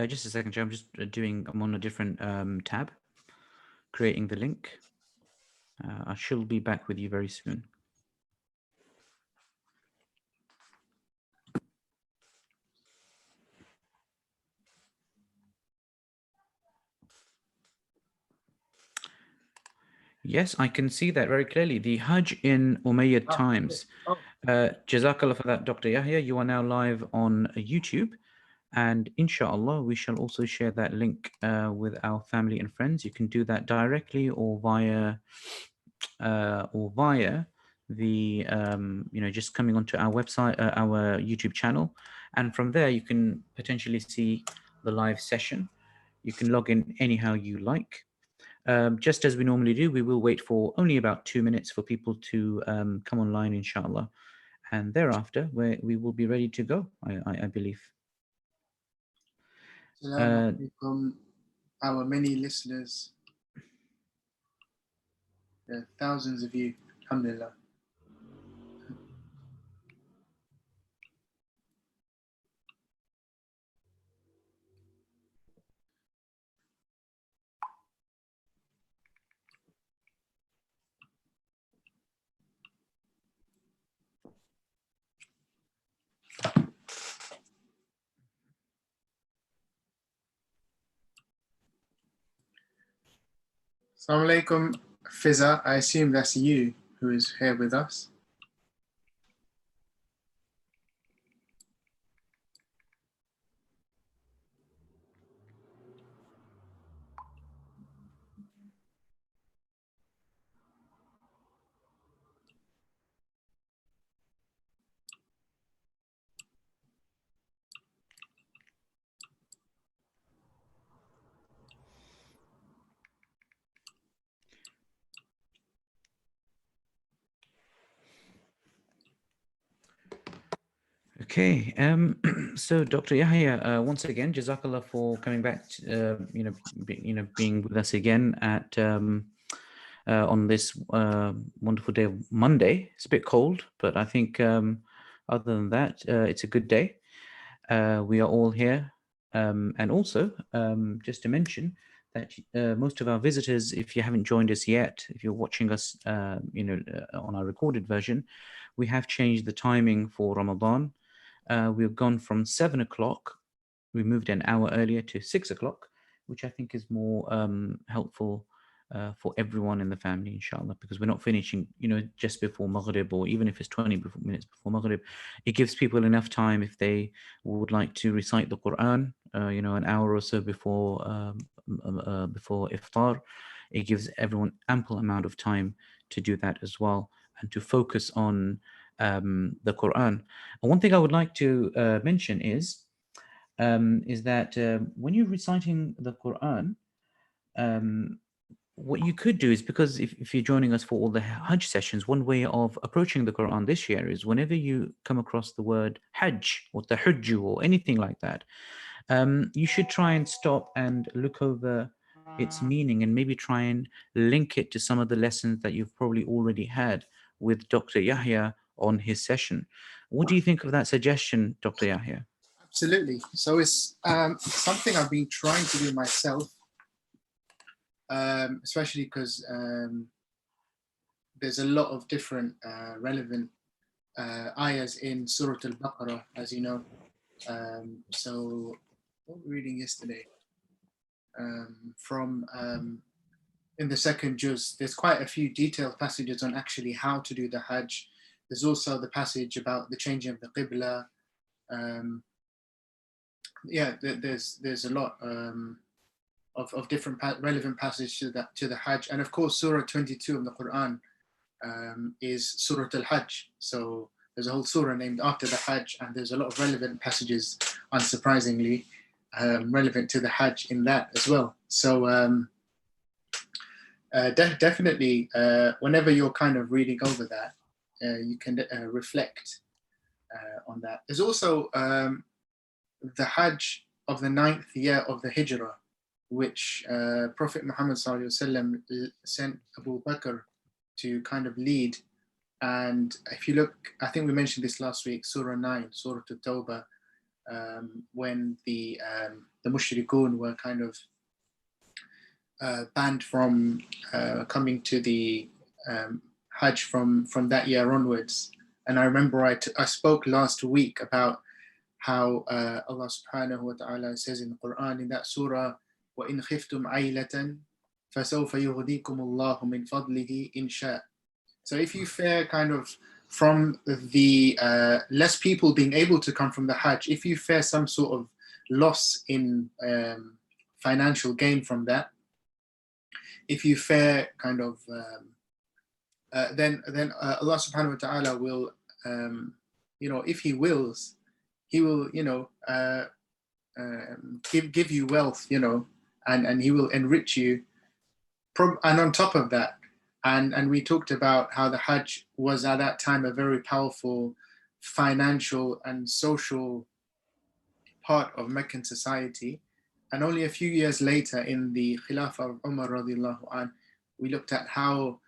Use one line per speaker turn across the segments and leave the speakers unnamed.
Just a second, Joe. I'm on a different tab, creating the link. I shall be back with you very soon. Yes, I can see that very clearly. The Hajj in Umayyad times. Jazakallah for that, Dr. Yahya. You are now live on YouTube. And inshallah, we shall also share that link with our family and friends. You can do that directly or via the just coming onto our website, our YouTube channel, and from there you can potentially see the live session. You can log in anyhow you like. Just as we normally do, we will wait for only about 2 minutes for people to come online, inshallah, and thereafter we will be ready to go. I believe.
Assalamu alaikum, our many listeners. There are thousands of you, alhamdulillah. Assalamu alaikum, Fiza. I assume that's you who is here with us.
Okay, so Dr. Yahya, once again, Jazakallah for coming back. Being with us again at on this wonderful day of Monday. It's a bit cold, but I think other than that, it's a good day. We are all here, and also just to mention that most of our visitors, if you haven't joined us yet, if you're watching us, on our recorded version, we have changed the timing for Ramadan. We've gone from 7 o'clock. We moved an hour earlier to 6 o'clock, which I think is more helpful for everyone in the family, inshallah, because we're not finishing, just before Maghrib, or even if it's 20 minutes before Maghrib. It gives people enough time if they would like to recite the Quran, an hour or so before iftar. It gives everyone ample amount of time to do that as well, and to focus on the Quran. And one thing I would like to mention is that when you're reciting the Quran, what you could do is, because if you're joining us for all the Hajj sessions, one way of approaching the Quran this year is whenever you come across the word Hajj or Tahajju or anything like that, you should try and stop and look over its meaning and maybe try and link it to some of the lessons that you've probably already had with Dr. Yahya on his session. What do you think of that suggestion, Dr. Yahya?
Absolutely. So it's something I've been trying to do myself, especially because there's a lot of different relevant ayahs in Surah Al-Baqarah, as you know. So what were we reading yesterday? From in the second juz, there's quite a few detailed passages on actually how to do the Hajj. There's also the passage about the changing of the Qibla. There's a lot of different relevant passages to the Hajj, and of course Surah 22 of the Quran is Surah Al-Hajj. So there's a whole surah named after the Hajj, and there's a lot of relevant passages, unsurprisingly, relevant to the Hajj in that as well. So definitely, whenever you're kind of reading over that, you can reflect on that. There's also the Hajj of the 9th year of the Hijrah, which Prophet Muhammad ﷺ sent Abu Bakr to kind of lead. And if you look, I think we mentioned this last week, Surah 9, Surah At-Tawbah, when the mushrikun were kind of banned from coming to the Hajj from that year onwards. And I remember I spoke last week about how Allah subhanahu wa ta'ala says in the Quran, in that surah, وَإِنْ خِفْتُمْ عَيْلَةً فَسَوْفَ يُغْنِيكُمُ اللَّهُ مِنْ فَضْلِهِ إِنْ شَاءَ. So if you fear kind of from the less people being able to come from the Hajj, if you fear some sort of loss in financial gain from that, if you fear kind of then Allah subhanahu wa ta'ala will if he wills, he will give you wealth, and he will enrich you. And on top of that, and we talked about how the Hajj was at that time a very powerful financial and social part of Meccan society. And only a few years later, in the Khilafah of Umar radiallahu anh, we looked at how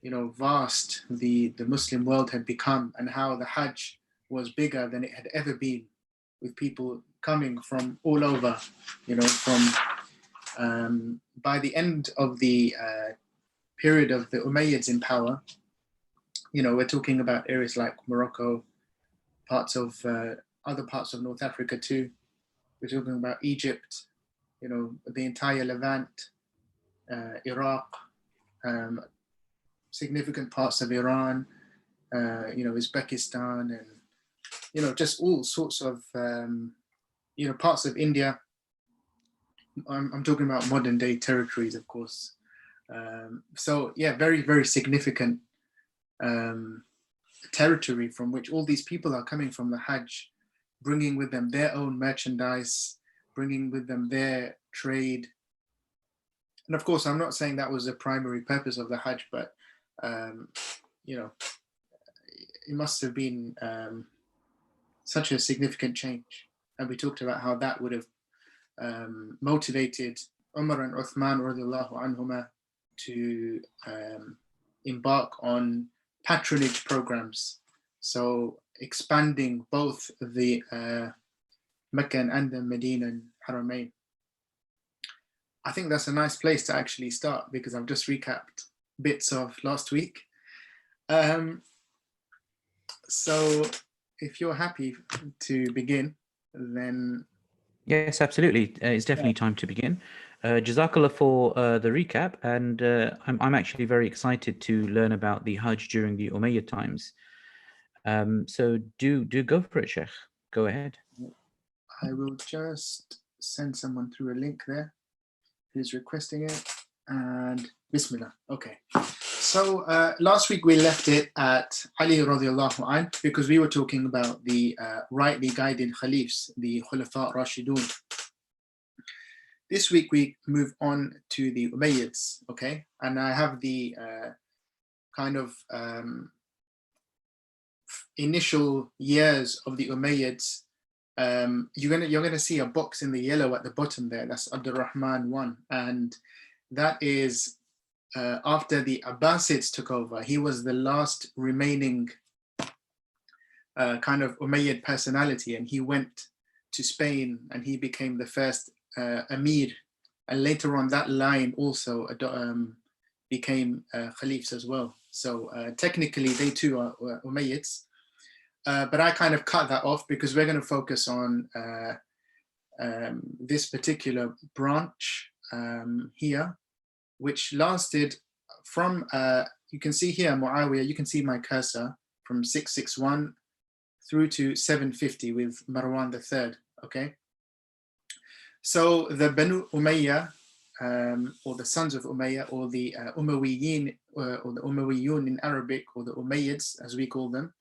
vast the Muslim world had become, and how the Hajj was bigger than it had ever been, with people coming from all over, from by the end of the period of the Umayyads in power, we're talking about areas like Morocco, parts of other parts of North Africa too. We're talking about Egypt, the entire Levant, Iraq, significant parts of Iran, Uzbekistan, and just all sorts of parts of India. I'm talking about modern day territories, of course. So yeah, very, very significant territory from which all these people are coming from the Hajj, bringing with them their own merchandise, bringing with them their trade. And of course, I'm not saying that was the primary purpose of the Hajj, but it must have been such a significant change. And we talked about how that would have motivated Umar and Uthman radiallahu anhuma to embark on patronage programs. So expanding both the Mecca and the Medina and Haramain. I think that's a nice place to actually start, because I've just recapped bits of last week. So if you're happy to begin, then...
Yes, absolutely. It's definitely time to begin. Jazakallah for the recap, and I'm actually very excited to learn about the Hajj during the Umayyad times. So do go for it, Sheikh. Go ahead.
I will just send someone through a link there who's requesting it, and Bismillah. Okay. So last week we left it at Ali radiallahu anh, because we were talking about the rightly guided Khalifs, the Khulafa Rashidun. This week we move on to the Umayyads, okay? And I have the kind of initial years of the Umayyads. You're gonna see a box in the yellow at the bottom there. That's Abdul Rahman 1, and that is after the Abbasids took over. He was the last remaining kind of Umayyad personality, and he went to Spain and he became the first Amir, and later on that line also became Khalifs as well. So technically they too are Umayyads, but I kind of cut that off because we're going to focus on this particular branch here, which lasted from, you can see here Muawiyah, you can see my cursor, from 661 through to 750 with Marwan III, okay? So the Banu Umayyah, or the sons of Umayyah, or the Umayyin, or the Umayyun in Arabic, or the Umayyads as we call them.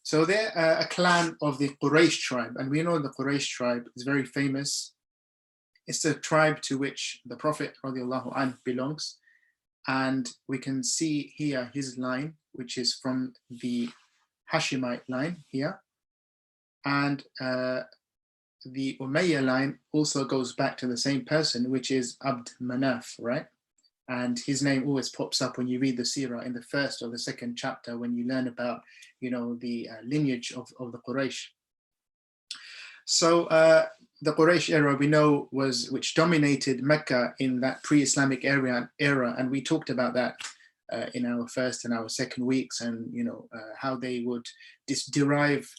So they're a clan of the Quraysh tribe, and we know the Quraysh tribe is very famous. It's a tribe to which the Prophet radiallahu anh belongs, and we can see here his line, which is from the Hashemite line here, and the Umayyah line also goes back to the same person, which is Abd Manaf, right? And his name always pops up when you read the Seerah in the first or the second chapter, when you learn about, the lineage of the Quraysh. So the Quraysh era, we know, which dominated Mecca in that pre-Islamic era, and we talked about that in our first and our second weeks, and how they would derive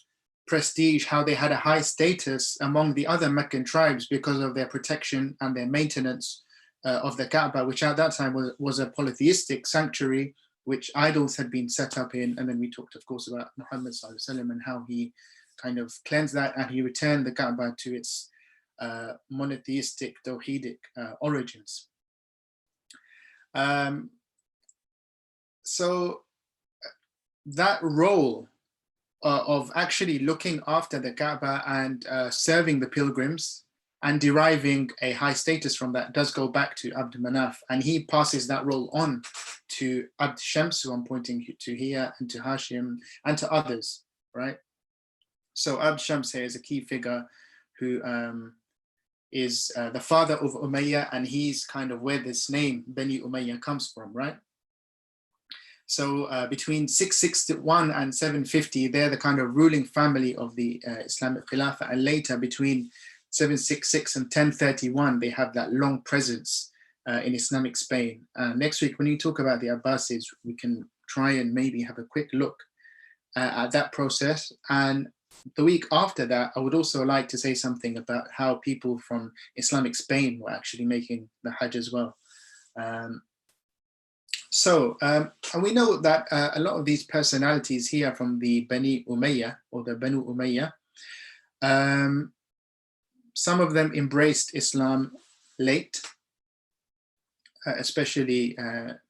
prestige, how they had a high status among the other Meccan tribes because of their protection and their maintenance of the Kaaba, which at that time was a polytheistic sanctuary, which idols had been set up in. And then we talked, of course, about Muhammad sallallahu alaihi wasallam and how he kind of cleansed that, and he returned the Kaaba to its monotheistic, tawhidic origins. So that role of actually looking after the Kaaba and serving the pilgrims and deriving a high status from that does go back to Abd Manaf, and he passes that role on to Abd Shams, who I'm pointing to here, and to Hashim, and to others, right? So Abd Shams here is a key figure who is the father of Umayyah, and he's kind of where this name Bani Umayyah comes from, right? So between 661 and 750, they're the kind of ruling family of the Islamic Khilafah, and later between 766 and 1031, they have that long presence in Islamic Spain. Next week, when you talk about the Abbasids, we can try and maybe have a quick look at that process. And the week after that, I would also like to say something about how people from Islamic Spain were actually making the Hajj as well. And we know that a lot of these personalities here from the Bani Umayyah, or the Banu Umayyah, some of them embraced Islam late, especially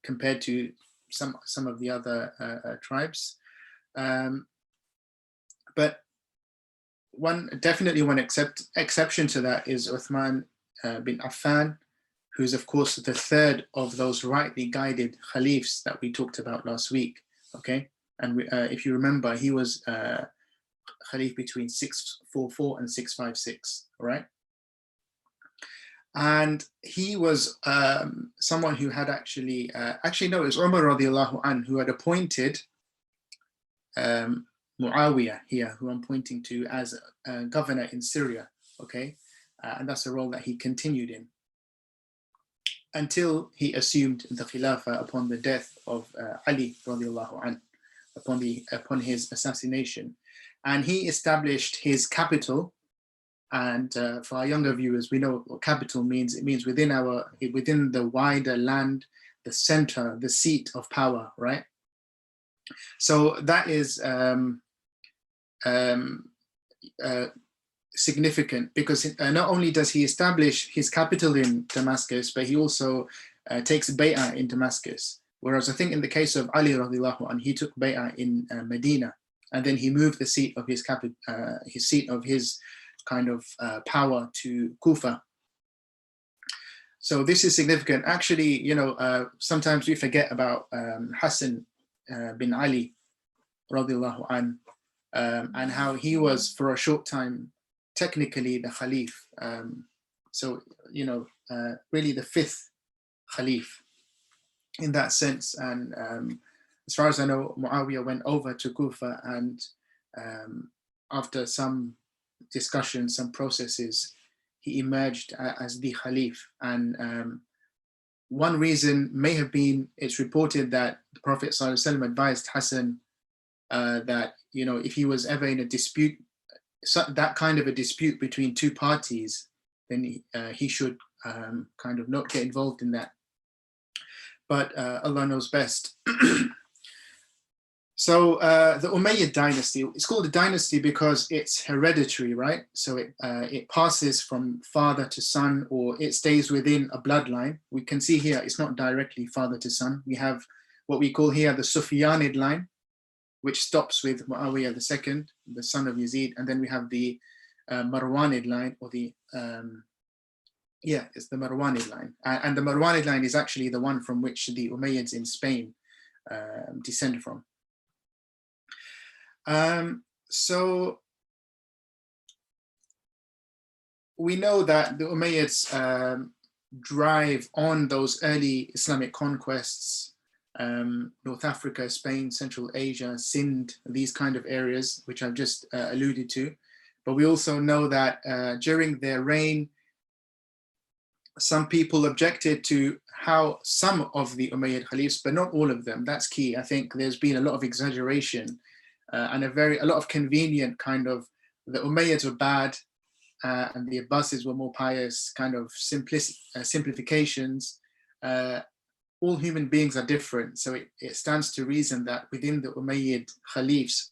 compared to some of the other tribes. But one exception to that is Uthman bin Affan, who's of course the third of those rightly guided caliphs that we talked about last week. Okay, and if you remember, he was Khalif between 644 and 656, right? And he was someone who had actually no, it was Umar radiallahu anh who had appointed Muawiyah here, who I'm pointing to, as a governor in Syria, okay? And that's a role that he continued in until he assumed the Khilafah upon the death of Ali radiallahu anh, upon his assassination. And he established his capital. And for our younger viewers, we know what capital means. It means within the wider land, the center, the seat of power, right? So that is significant, because not only does he establish his capital in Damascus, but he also takes bay'ah in Damascus. Whereas I think in the case of Ali radiallahu anh, he took bay'ah in Medina, and then he moved the seat of his kind of power to Kufa. So this is significant. Actually, sometimes we forget about Hassan bin Ali radiallahu anh, and how he was for a short time technically the Khalif. Really the fifth Khalif in that sense. And as far as I know, Muawiyah went over to Kufa, and after some discussions, some processes, he emerged as the Khalif. And one reason may have been, it's reported that the Prophet ﷺ advised Hassan that, if he was ever in a dispute, that kind of a dispute between two parties, then he should kind of not get involved in that. But Allah knows best. So the Umayyad dynasty, it's called a dynasty because it's hereditary, right? So it passes from father to son, or it stays within a bloodline. We can see here, it's not directly father to son. We have what we call here the Sufyanid line, which stops with Muawiyah II, the son of Yazid. And then we have the Marwanid line, or it's the Marwanid line. And the Marwanid line is actually the one from which the Umayyads in Spain descend from. So we know that the Umayyads drive on those early Islamic conquests, North Africa, Spain, Central Asia, Sind, these kind of areas, which I've just alluded to. But we also know that during their reign, some people objected to how some of the Umayyad Caliphs, but not all of them. That's key. I think there's been a lot of exaggeration and a lot of convenient kind of, the Umayyads were bad and the Abbasids were more pious, kind of simplifications. All human beings are different. So it stands to reason that within the Umayyad Caliphs,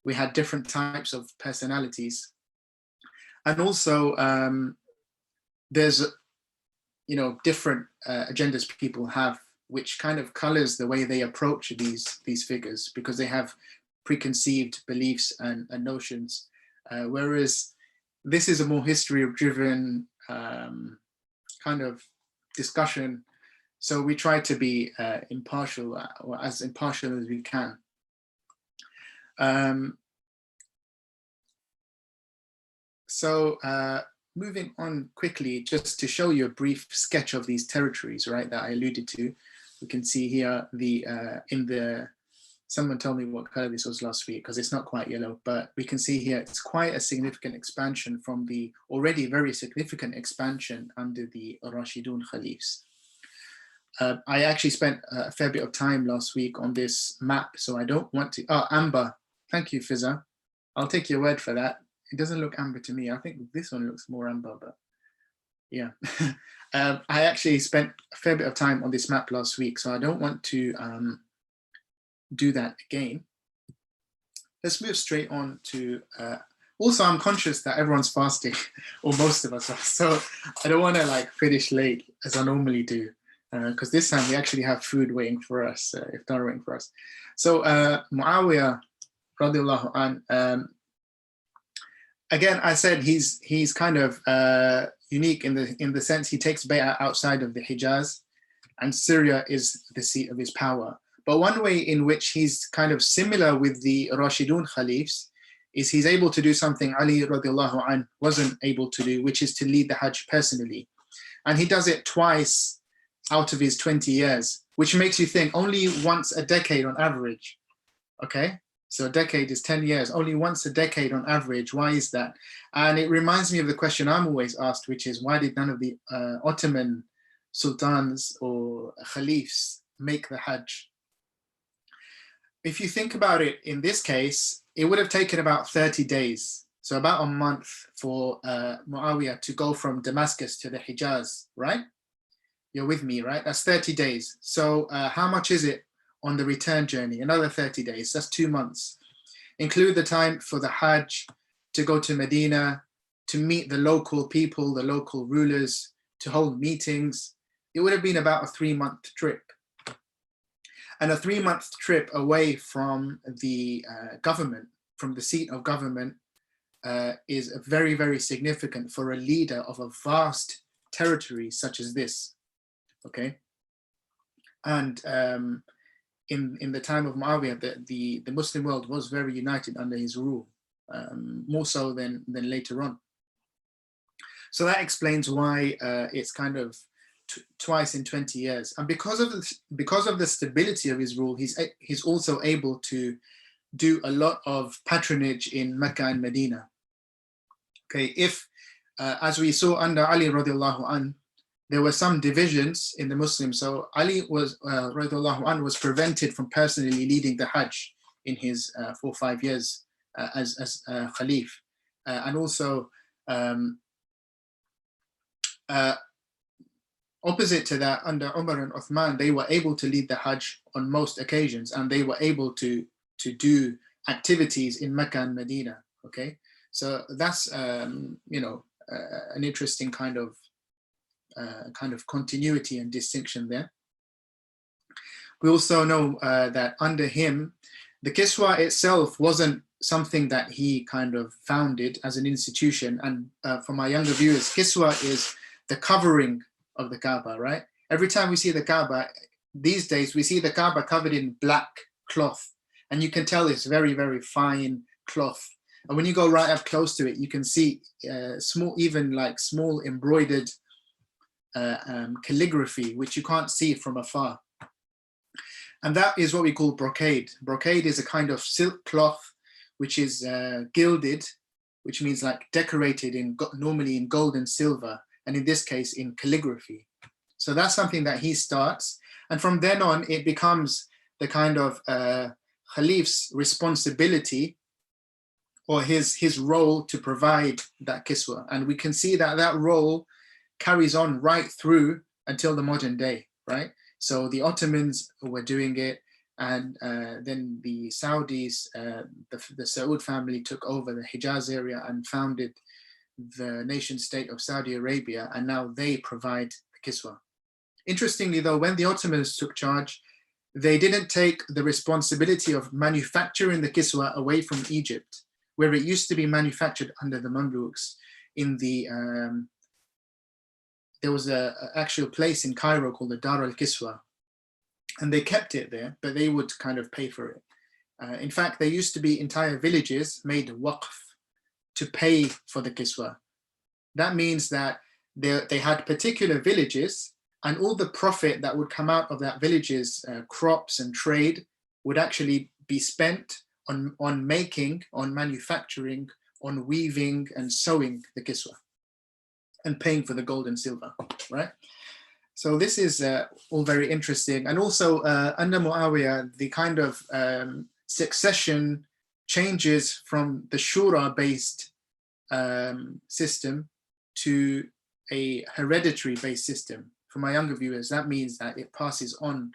we had different types of personalities. And also there's, different agendas people have, which kind of colors the way they approach these figures, because they have preconceived beliefs and notions. Whereas this is a more history-driven kind of discussion. So we try to be impartial, or as impartial as we can. Moving on quickly, just to show you a brief sketch of these territories, right, that I alluded to. We can see here someone told me what color this was last week, because it's not quite yellow, but we can see here it's quite a significant expansion from the already very significant expansion under the Rashidun Caliphs. I actually spent a fair bit of time last week on this map, so I don't want to, amber, thank you, Fizza. I'll take your word for that. It doesn't look amber to me. I think this one looks more amber, but yeah. I actually spent a fair bit of time on this map last week, so I don't want to do that again. Let's move straight on to, also I'm conscious that everyone's fasting, or most of us are, so I don't want to finish late as I normally do, because this time we actually have food waiting for us, iftar waiting for us. So Muawiyah, radiallahu an, again, I said he's kind of unique in the sense he takes bay'ah outside of the Hijaz, and Syria is the seat of his power. But one way in which he's kind of similar with the Rashidun Caliphs is he's able to do something Ali radiallahu anh wasn't able to do, which is to lead the Hajj personally. And he does it twice out of his 20 years, which makes you think only once a decade on average, okay? So a decade is 10 years, only once a decade on average. Why is that? And it reminds me of the question I'm always asked, which is why did none of the Ottoman sultans or caliphs make the Hajj? If you think about it, in this case, it would have taken about 30 days. So about a month for Muawiyah to go from Damascus to the Hijaz, right? You're with me, right? That's 30 days. So how much is it on the return journey? Another 30 days, that's 2 months. Include the time for the Hajj, to go to Medina, to meet the local people, the local rulers, to hold meetings. It would have been about a 3-month trip. And a 3-month trip away from the government, from the seat of government, is very, very significant for a leader of a vast territory such as this, okay? And in the time of Muawiyah, the Muslim world was very united under his rule, more so than later on. So that explains why it's kind of twice in 20 years. And because of the stability of his rule, he's also able to do a lot of patronage in Mecca and Medina. Okay, if as we saw under Ali radiallahu anh, there were some divisions in the Muslims. So Ali was radiallahu anh was prevented from personally leading the Hajj in his 4 or 5 years as Khalif, and also opposite to that, under Umar and Uthman, they were able to lead the Hajj on most occasions, and they were able to do activities in Mecca and Medina. Okay, so that's an interesting kind of continuity and distinction there. We also know that under him, the Kiswa itself wasn't something that he kind of founded as an institution. And for my younger viewers, Kiswa is the covering of the Kaaba, right? Every time we see the Kaaba, these days we see the Kaaba covered in black cloth, and you can tell it's very, very fine cloth. And when you go right up close to it, you can see small embroidered calligraphy, which you can't see from afar. And that is what we call brocade. Brocade is a kind of silk cloth which is gilded, which means like decorated in normally in gold and silver, and in this case in calligraphy. So that's something that he starts, and from then on it becomes the kind of Khalif's responsibility or his role to provide that kiswa. And we can see that that role carries on right through until the modern day, right? So the Ottomans were doing it, and then the Saudis, the Saud family took over the Hijaz area and founded the nation state of Saudi Arabia, and now they provide the kiswa. Interestingly though, when the Ottomans took charge, they didn't take the responsibility of manufacturing the kiswa away from Egypt, where it used to be manufactured under the Mamluks. In the there was an actual place in Cairo called the Dar al-Kiswa, and they kept it there, but they would kind of pay for it. In fact, there used to be entire villages made waqf to pay for the kiswa. That means that they had particular villages, and all the profit that would come out of that village's crops and trade would actually be spent on making, on manufacturing, on weaving and sewing the kiswa and paying for the gold and silver, right? So this is all very interesting. And also under Muawiyah, the kind of succession changes from the shura-based system to a hereditary-based system. For my younger viewers, that means that it passes on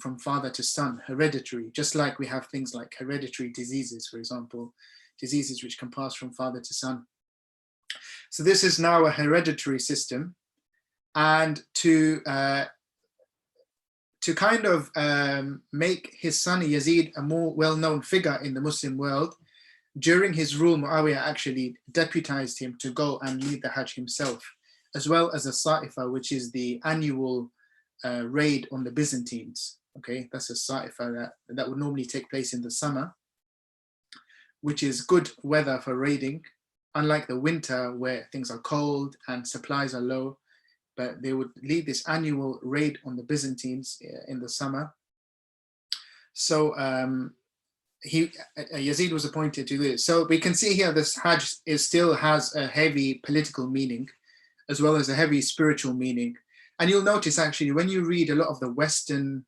from father to son, hereditary, just like we have things like hereditary diseases, for example, diseases which can pass from father to son. So this is now a hereditary system. And to kind of make his son Yazid a more well-known figure in the Muslim world, during his rule, Muawiyah actually deputized him to go and lead the Hajj himself, as well as a Sa'ifa, which is the annual raid on the Byzantines. Okay, that's a Sa'ifa that would normally take place in the summer, which is good weather for raiding, unlike the winter where things are cold and supplies are low. But they would lead this annual raid on the Byzantines in the summer. So Yazid was appointed to do this. So we can see here this Hajj still has a heavy political meaning, as well as a heavy spiritual meaning. And you'll notice actually when you read a lot of the Western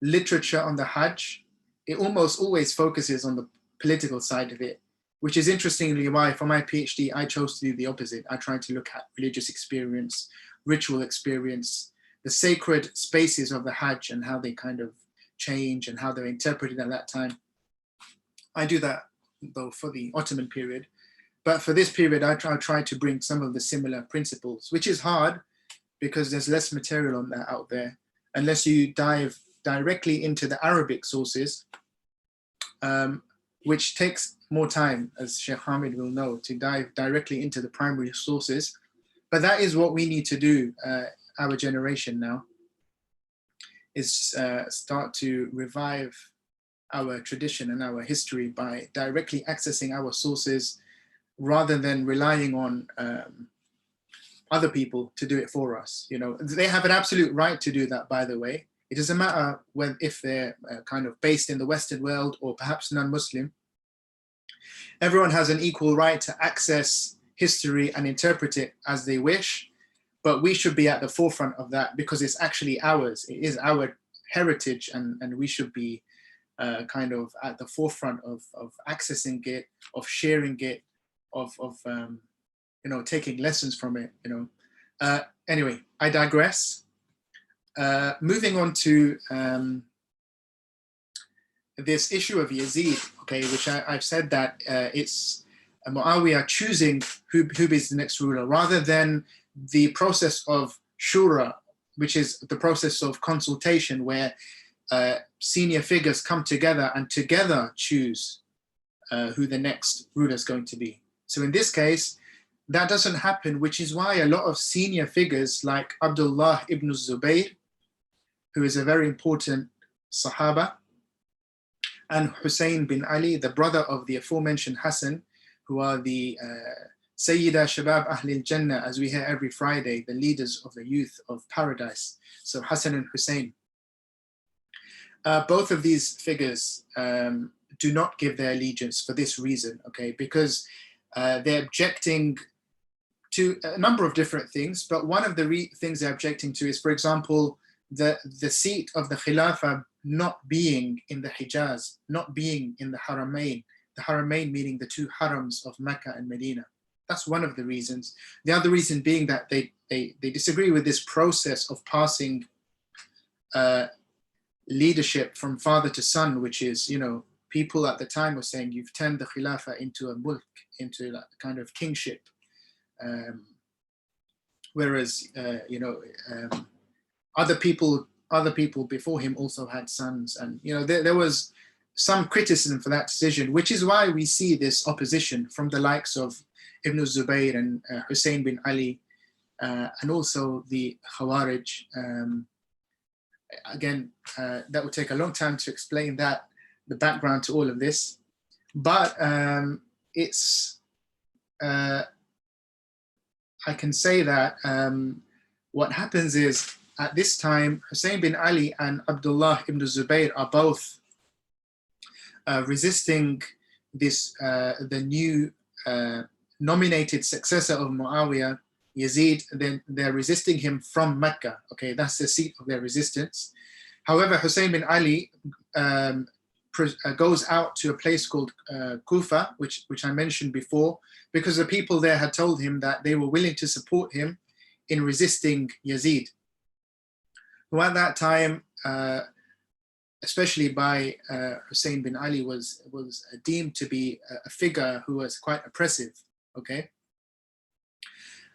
literature on the Hajj, it almost always focuses on the political side of it, which is interestingly why for my PhD, I chose to do the opposite. I tried to look at religious experience, ritual experience, the sacred spaces of the Hajj and how they kind of change and how they're interpreted at that time. I do that though for the Ottoman period, but for this period, I try to bring some of the similar principles, which is hard because there's less material on that out there, unless you dive directly into the Arabic sources, which takes more time, as Sheikh Hamid will know, to dive directly into the primary sources. But that is what we need to do, our generation now, is start to revive our tradition and our history by directly accessing our sources rather than relying on other people to do it for us. You know, they have an absolute right to do that, by the way. It doesn't matter if they're kind of based in the Western world or perhaps non-Muslim. Everyone has an equal right to access history and interpret it as they wish, but we should be at the forefront of that because it's actually ours. It is our heritage, and we should be kind of at the forefront of accessing it, of sharing it, of you know, taking lessons from it. You know. Anyway, I digress. Moving on to this issue of Yazid, okay, which I've said that it's Muawiyah choosing who is the next ruler, rather than the process of shura, which is the process of consultation where senior figures come together and together choose who the next ruler is going to be. So in this case, that doesn't happen, which is why a lot of senior figures like Abdullah ibn Zubayr, who is a very important Sahaba, and Hussein bin Ali, the brother of the aforementioned Hassan, who are the Sayyida Shabab Ahlil Jannah, as we hear every Friday, the leaders of the youth of paradise. So Hassan and Hussein. Both of these figures do not give their allegiance for this reason, okay? Because They're objecting to a number of different things, but one of the things they're objecting to is, for example, the seat of the Khilafah not being in the Hijaz, not being in the Haramain meaning the two harams of Mecca and Medina. That's one of the reasons. The other reason being that they disagree with this process of passing leadership from father to son, which is, you know, people at the time were saying you've turned the Khilafah into a mulk, into that kind of kingship. Whereas, you know, other people before him also had sons, and you know there was some criticism for that decision, which is why we see this opposition from the likes of Ibn Zubayr and Hussein bin Ali, and also the Khawarij. Again, that would take a long time to explain that, the background to all of this, but it's I can say that what happens is, at this time, Hussein bin Ali and Abdullah ibn Zubayr are both resisting this, the new nominated successor of Muawiyah, Yazid. Then they're resisting him from Mecca. Okay, that's the seat of their resistance. However, Hussein bin Ali goes out to a place called Kufa, which I mentioned before, because the people there had told him that they were willing to support him in resisting Yazid, who at that time, especially by Hussein bin Ali, was deemed to be a figure who was quite oppressive. Okay,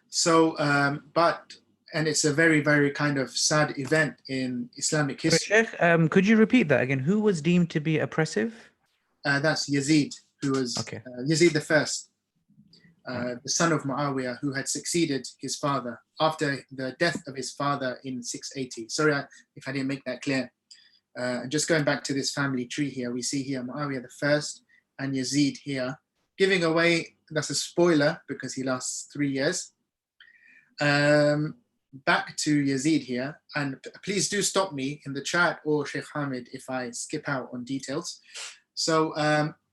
so and it's a very, very kind of sad event in Islamic history.
Sheikh, could you repeat that again? Who was deemed to be oppressive?
That's Yazid, who was Yazid the First, the son of Muawiyah, who had succeeded his father after the death of his father in 680. Sorry if I didn't make that clear. Just going back to this family tree here, we see here Muawiyah the First and Yazid here, giving away, that's a spoiler because he lasts 3 years. Back to Yazid here, and please do stop me in the chat or Sheikh Hamid if I skip out on details. So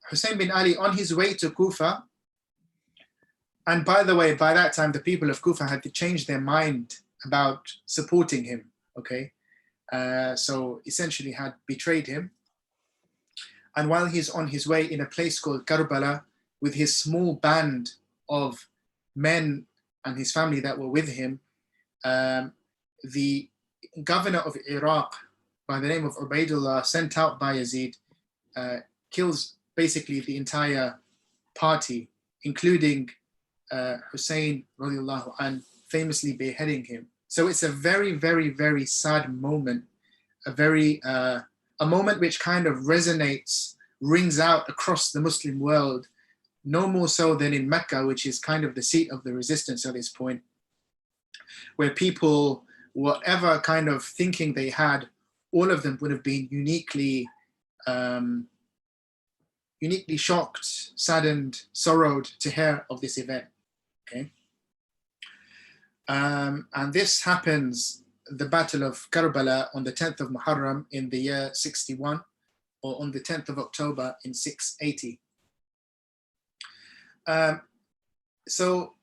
Hussein bin Ali on his way to Kufa, and by the way, by that time the people of Kufa had to change their mind about supporting him. Okay, so essentially had betrayed him. And while he's on his way in a place called Karbala with his small band of men and his family that were with him, the governor of Iraq by the name of Ubaidullah, sent out by Yazid, kills basically the entire party, including Hussein radiallahu anh, famously beheading him. So it's a very, very, very sad moment, a moment which kind of resonates, rings out across the Muslim world, no more so than in Mecca, which is kind of the seat of the resistance at this point, where people, whatever kind of thinking they had, all of them would have been uniquely shocked, saddened, sorrowed to hear of this event. Okay, and this happens, the Battle of Karbala, on the 10th of Muharram in the year 61, or on the 10th of October in 680. So,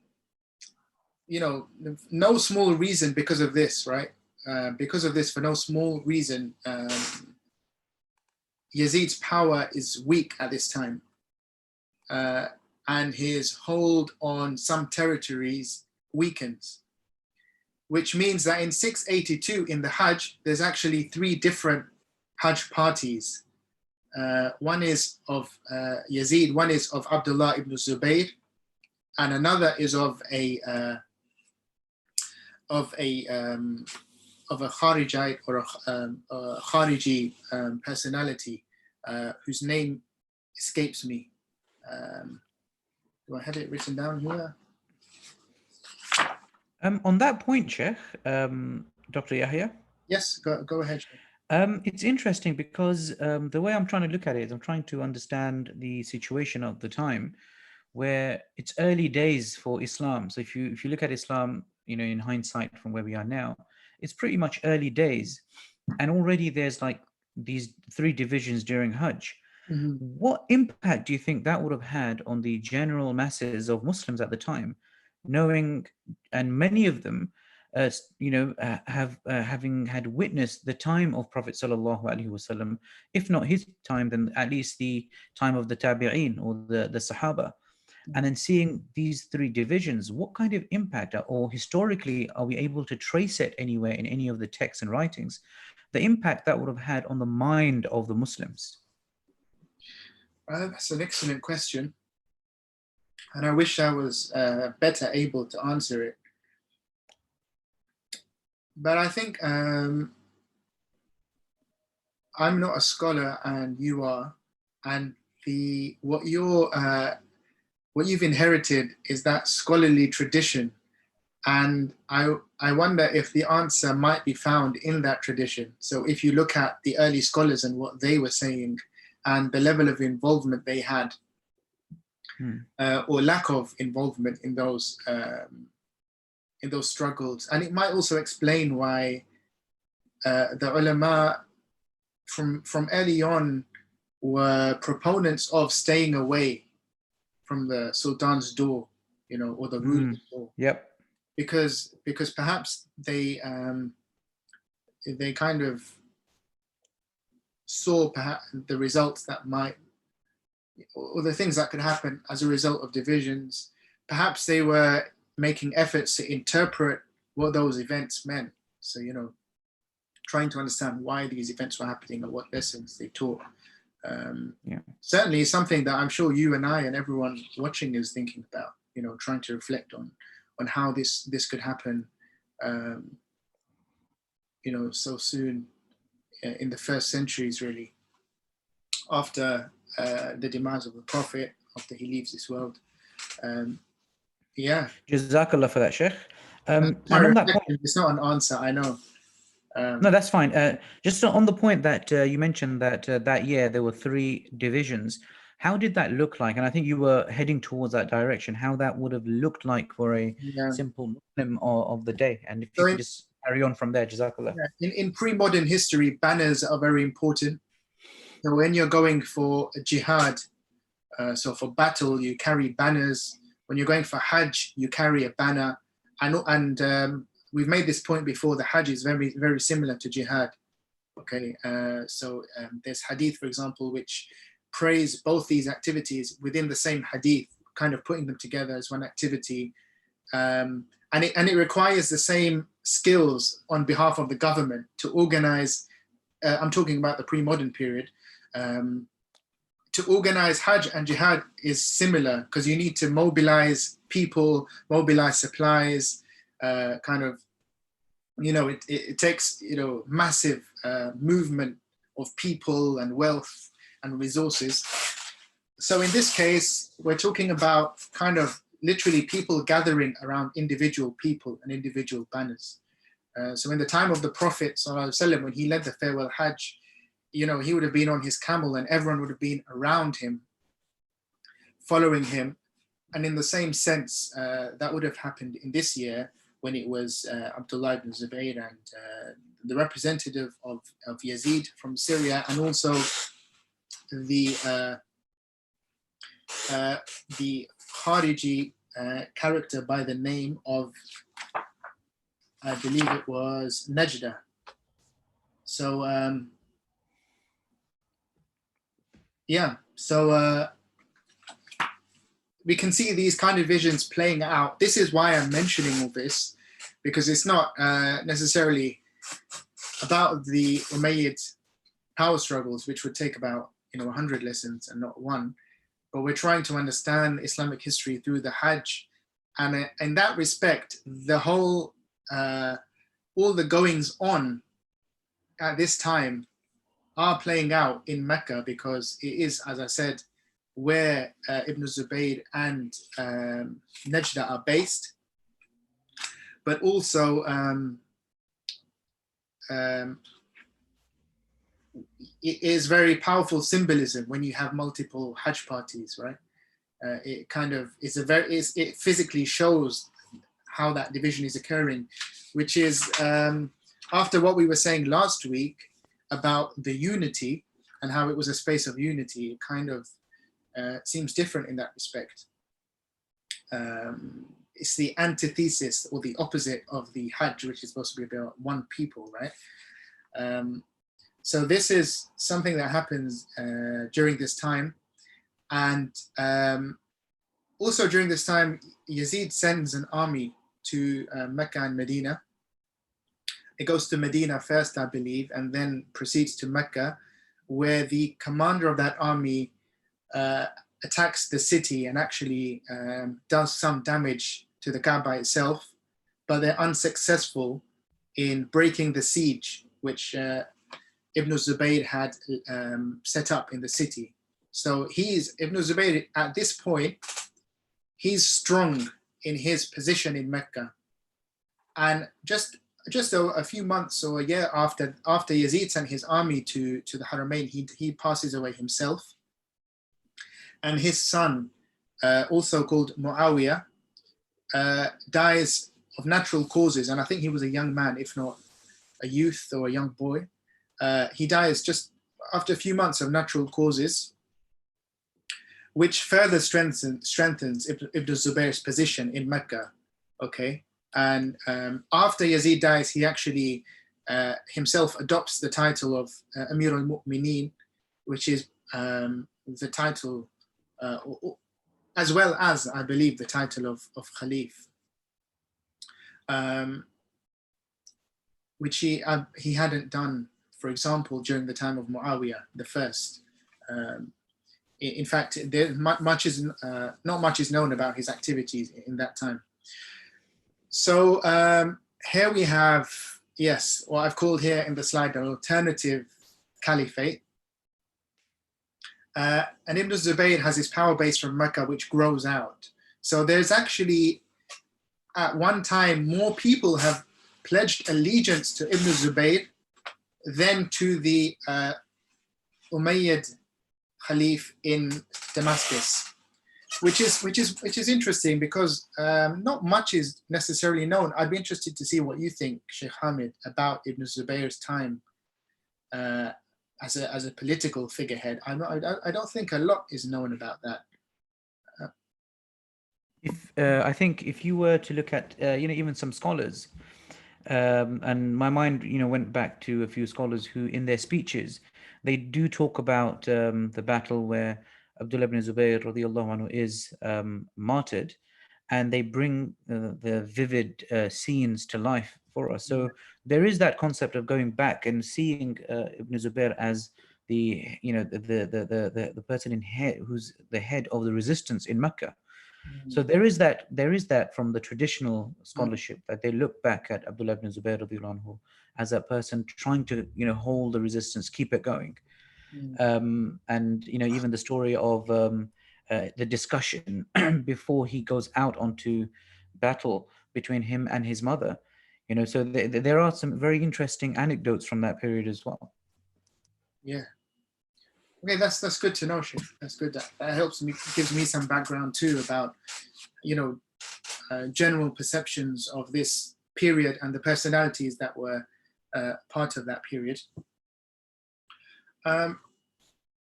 you know, no small reason because of this, right? Because of this, for no small reason, Yazid's power is weak at this time. And his hold on some territories weakens, which means that in 682 in the Hajj, there's actually 3 different Hajj parties. One is of Yazid, one is of Abdullah ibn Zubayr, and another is of a Kharijite or a Khariji personality whose name escapes me. Do I have it written down here?
On that point, Sheikh, Dr. Yahya?
Yes, go ahead.
It's interesting because the way I'm trying to look at it is I'm trying to understand the situation of the time where it's early days for Islam. So if you look at Islam, you know, in hindsight from where we are now, it's pretty much early days. And already there's like these 3 divisions during Hajj. What impact do you think that would have had on the general masses of Muslims at the time, knowing, and many of them, having had witnessed the time of Prophet sallallahu alaihi wasallam, if not his time, then at least the time of the tabi'een or the Sahaba, and then seeing these three divisions, what kind of impact, or historically, are we able to trace it anywhere in any of the texts and writings, the impact that would have had on the mind of the Muslims?
That's an excellent question, and I wish I was better able to answer it. But I think I'm not a scholar, and you are, and what you've inherited is that scholarly tradition, and I wonder if the answer might be found in that tradition. So if you look at the early scholars and what they were saying, and the level of involvement they had, or lack of involvement in those struggles. And it might also explain why the ulama from early on were proponents of staying away from the sultan's door, or the ruler's door.
Yep.
Because perhaps they kind of saw perhaps the results that might, or the things that could happen as a result of divisions. Perhaps they were making efforts to interpret what those events meant. So, trying to understand why these events were happening and what lessons they taught. Certainly something that I'm sure you and I and everyone watching is thinking about, trying to reflect on how this could happen, so soon in the first centuries, really, after the demise of the Prophet, after he leaves this world.
Jazakallah for that, Sheikh.
And on that point, it's not an answer, I know.
No, that's fine. Just on the point that you mentioned that that year there were three divisions. How did that look like? And I think you were heading towards that direction. How that would have looked like for a simple Muslim of the day? And if you could just carry on from there, Jazakallah.
In pre-modern history, banners are very important. So when you're going for a jihad, so for battle, you carry banners. When you're going for Hajj, you carry a banner. And we've made this point before, the Hajj is very, very similar to jihad. Okay, so there's hadith, for example, which praise both these activities within the same hadith, kind of putting them together as one activity. And it requires the same skills on behalf of the government to organize, I'm talking about the pre-modern period, to organize Hajj and jihad is similar, because you need to mobilize people, mobilize supplies, it takes, massive movement of people and wealth and resources. So in this case, we're talking about kind of literally people gathering around individual people and individual banners. So in the time of the Prophet ﷺ, when he led the farewell Hajj, he would have been on his camel and everyone would have been around him, following him. And in the same sense, that would have happened in this year when it was Abdullah ibn Zubayr and the representative of Yazid from Syria, and also the Khariji character by the name of, I believe it was Najda. So we can see these kind of visions playing out. This is why I'm mentioning all this, because it's not necessarily about the Umayyad power struggles, which would take about 100 lessons and not one, but we're trying to understand Islamic history through the Hajj. And in that respect, the whole, all the goings on at this time are playing out in Mecca, because it is, as I said, where Ibn Zubayr and Najda are based, but also it is very powerful symbolism when you have multiple Hajj parties, right? It kind of is it physically shows how that division is occurring, which is after what we were saying last week about the unity and how it was a space of unity, it kind of seems different in that respect. It's the antithesis or the opposite of the Hajj, which is supposed to be about one people, right? So this is something that happens during this time. And also during this time, Yazid sends an army to Mecca and Medina. It goes to Medina first, I believe, and then proceeds to Mecca, where the commander of that army attacks the city and actually does some damage to the Kaaba itself, but they're unsuccessful in breaking the siege which Ibn Zubayr had set up in the city. So Ibn Zubayr at this point, he's strong in his position in Mecca. And just a few months or a year after Yazid sent his army to the Haramain, he passes away himself. And his son, also called Muawiyah, dies of natural causes. And I think he was a young man, if not a youth or a young boy. He dies just after a few months of natural causes, which further strengthens Ibn Zubayr's position in Mecca. Okay, and after Yazid dies, he actually himself adopts the title of Amir al-Mu'mineen, which is the title, as well as, I believe, the title of Khalif, which he hadn't done, for example, during the time of Muawiyah the first. In fact, not much is known about his activities in that time. So here we have, yes, what I've called here in the slide an alternative caliphate. And Ibn Zubayr has his power base from Mecca, which grows out. So there's actually, at one time, more people have pledged allegiance to Ibn Zubayr than to the Umayyad Khalif in Damascus, which is interesting because not much is necessarily known. I'd be interested to see what you think, Sheikh Hamid, about Ibn Zubayr's time as a political figurehead. I don't think a lot is known about that.
I think if you were to look at even some scholars, and my mind went back to a few scholars who, in their speeches, they do talk about the battle where Abdullah ibn Zubayr radiallahu anhu is martyred, and they bring the vivid scenes to life for us. So there is that concept of going back and seeing Ibn Zubayr as the person who's the head of the resistance in Mecca. So there is that from the traditional scholarship, that they look back at Abdullah ibn Zubayr radiallahu anhu as a person trying to hold the resistance, keep it going. And even the story of the discussion before he goes out onto battle between him and his mother, so there are some very interesting anecdotes from that period as well.
Yeah. Okay, that's good to know, Sheikh. That's good. That helps me, gives me some background too about general perceptions of this period and the personalities that were part of that period.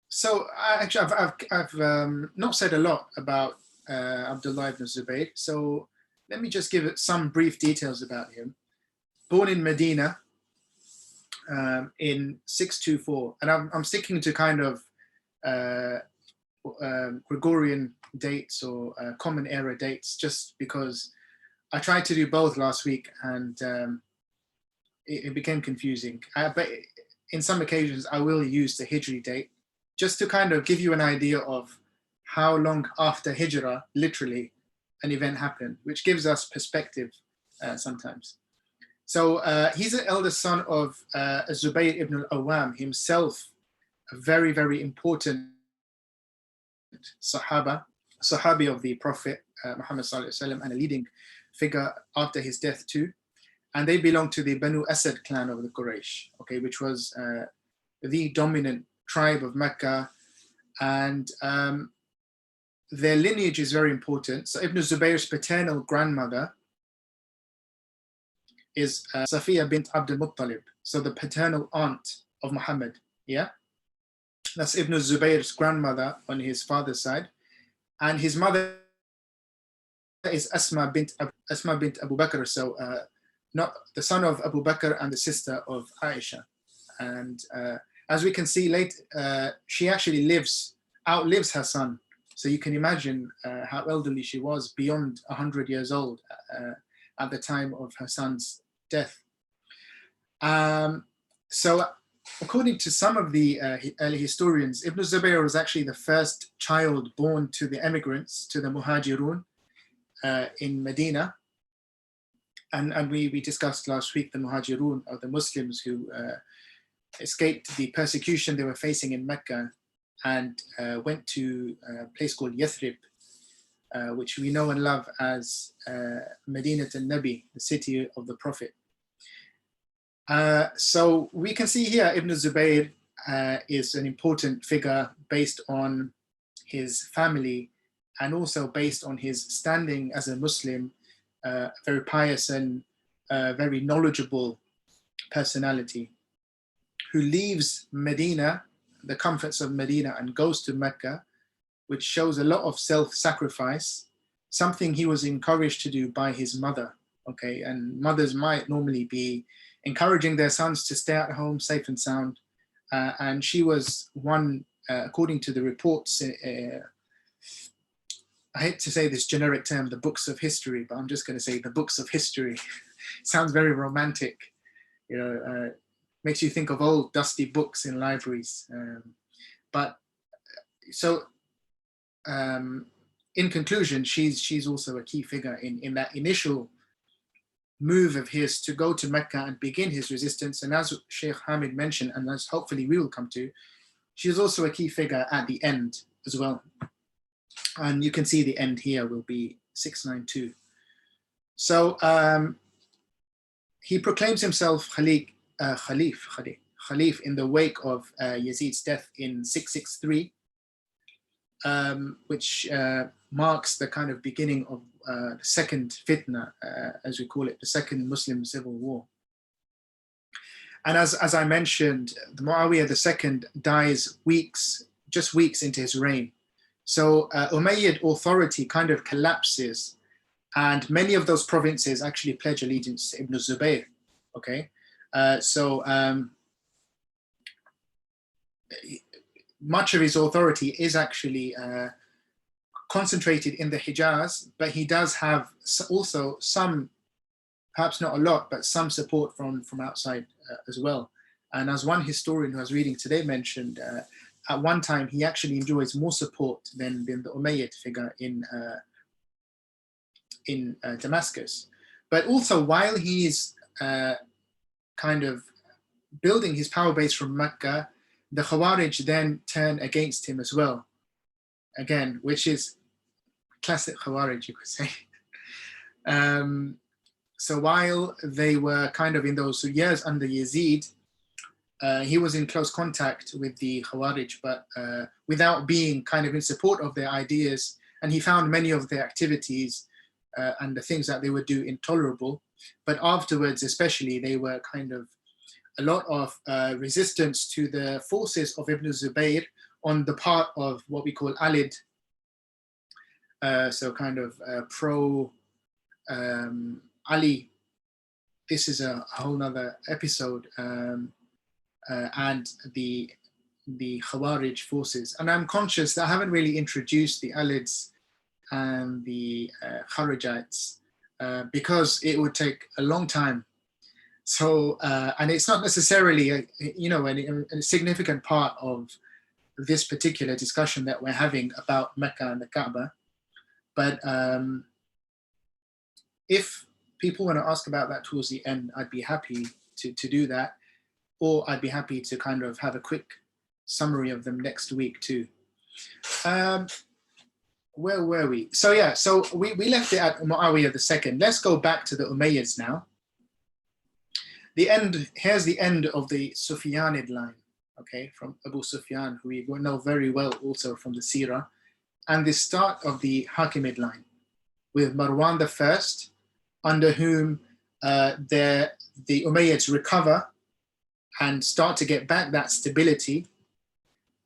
So actually, I've not said a lot about Abdullah ibn Zubayr. So let me just give it some brief details about him. Born in Medina in 624, and I'm sticking to kind of Gregorian dates or common era dates, just because I tried to do both last week and it became confusing. But in some occasions, I will use the Hijri date, just to kind of give you an idea of how long after Hijrah, literally, an event happened, which gives us perspective sometimes. So he's the eldest son of Zubayr ibn al-Awwam, himself a very, very important Sahabi of the Prophet Muhammad sallallahu alaihi wasallam, and a leading figure after his death too. And they belong to the Banu Asad clan of the Quraysh, okay, which was the dominant tribe of Mecca, and their lineage is very important. So Ibn Zubayr's paternal grandmother is Safiya bint Abdul Muttalib, so the paternal aunt of Muhammad, yeah? That's Ibn Zubayr's grandmother on his father's side. And his mother is Asma bint Abu Bakr. So not the son of Abu Bakr and the sister of Aisha. And as we can see later, she actually outlives her son. So you can imagine how elderly she was, beyond 100 years old at the time of her son's death. So according to some of the early historians, Ibn Zubayr was actually the first child born to the emigrants, to the Muhajirun in Medina. And we discussed last week the Muhajirun, or the Muslims who escaped the persecution they were facing in Mecca and went to a place called Yathrib, which we know and love as Medinat al-Nabi, the city of the Prophet. So we can see here Ibn Zubayr is an important figure based on his family and also based on his standing as a Muslim, very pious and very knowledgeable personality, who leaves Medina, the comforts of Medina, and goes to Mecca, which shows a lot of self-sacrifice, something he was encouraged to do by his mother. Okay, and mothers might normally be encouraging their sons to stay at home safe and sound. And she was one, according to the reports, I hate to say this generic term, the books of history, but I'm just going to say the books of history. Sounds very romantic, you know, makes you think of old dusty books in libraries. But so in conclusion, she's also a key figure in that initial move of his to go to Mecca and begin his resistance. And as Sheikh Hamid mentioned, and as hopefully we will come to, she's also a key figure at the end as well. And you can see the end here will be 692. So he proclaims himself Khalif in the wake of Yazid's death in 663, which marks the kind of beginning of the second fitna, as we call it, the second Muslim civil war. And as I mentioned, the Muawiyah II dies just weeks into his reign. So Umayyad authority kind of collapses, and many of those provinces actually pledge allegiance to Ibn Zubayr. Okay, so much of his authority is actually concentrated in the Hijaz, but he does have also some, perhaps not a lot, but some support from outside as well. And as one historian who I was reading today mentioned, at one time he actually enjoys more support than the Umayyad figure in Damascus. But also while he's kind of building his power base from Mecca, the Khawarij then turn against him as well, again, which is classic Khawarij, you could say. So while they were kind of in those years under Yazid, he was in close contact with the Khawarij, but without being kind of in support of their ideas. And he found many of their activities and the things that they would do intolerable. But afterwards, especially, they were kind of a lot of resistance to the forces of Ibn Zubayr on the part of what we call Alid. So kind of pro Ali. This is a whole nother episode. And the Khawarij forces. And I'm conscious that I haven't really introduced the Alids and the Kharijites because it would take a long time. So, and it's not necessarily a significant part of this particular discussion that we're having about Mecca and the Kaaba. But if people want to ask about that towards the end, I'd be happy to do that. Or I'd be happy to kind of have a quick summary of them next week too. Where were we? So yeah, so we left it at Muawiyah II. Let's go back to the Umayyads now. Here's the end of the Sufyanid line, okay, from Abu Sufyan, who we know very well also from the Seerah, and the start of the Hakimid line with Marwan I, under whom the Umayyads recover and start to get back that stability.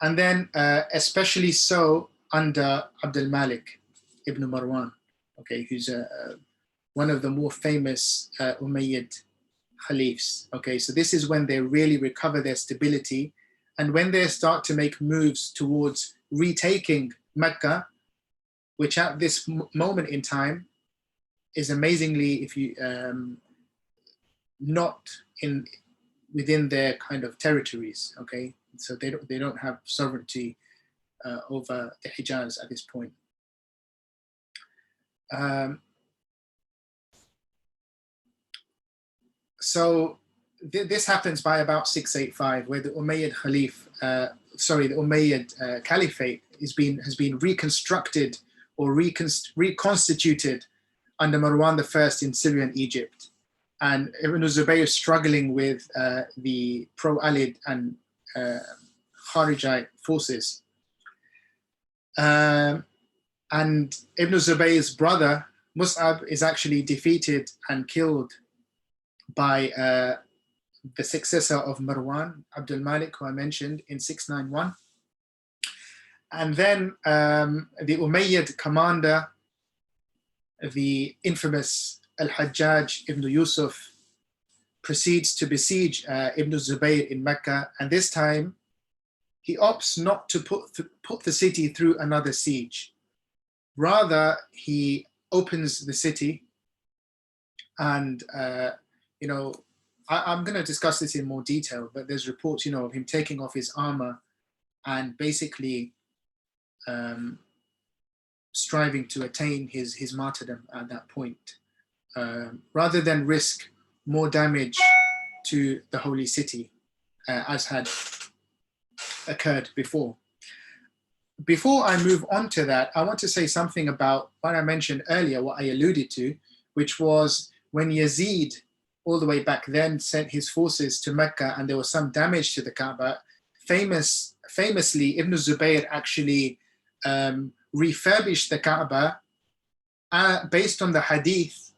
And then especially so under Abdul Malik ibn Marwan, okay, who's one of the more famous Umayyad Caliphs. Okay, so this is when they really recover their stability, and when they start to make moves towards retaking Mecca, which at this moment in time is amazingly, if you not in within their kind of territories. Okay, so they don't have sovereignty over the Hijaz at this point. So this happens by about 685, where the Umayyad the Umayyad Caliphate has been reconstructed or reconstituted under Marwan I in Syria and Egypt, and Ibn Zubayr is struggling with the pro-Alid and Kharijite forces. And Ibn Zubayr's brother Mus'ab is actually defeated and killed by the successor of Marwan, Abdul Malik, who I mentioned, in 691. And then the Umayyad commander, the infamous Al-Hajjaj ibn Yusuf, proceeds to besiege Ibn Zubayr in Mecca, and this time he opts not to put the city through another siege. Rather, he opens the city, and I'm going to discuss this in more detail, but there's reports, of him taking off his armor and basically striving to attain his martyrdom at that point, rather than risk more damage to the holy city, as had occurred before. Before I move on to that, I want to say something about what I mentioned earlier, what I alluded to, which was when Yazid, all the way back then, sent his forces to Mecca and there was some damage to the Kaaba. Famously, Ibn Zubayr actually refurbished the Kaaba based on the hadith,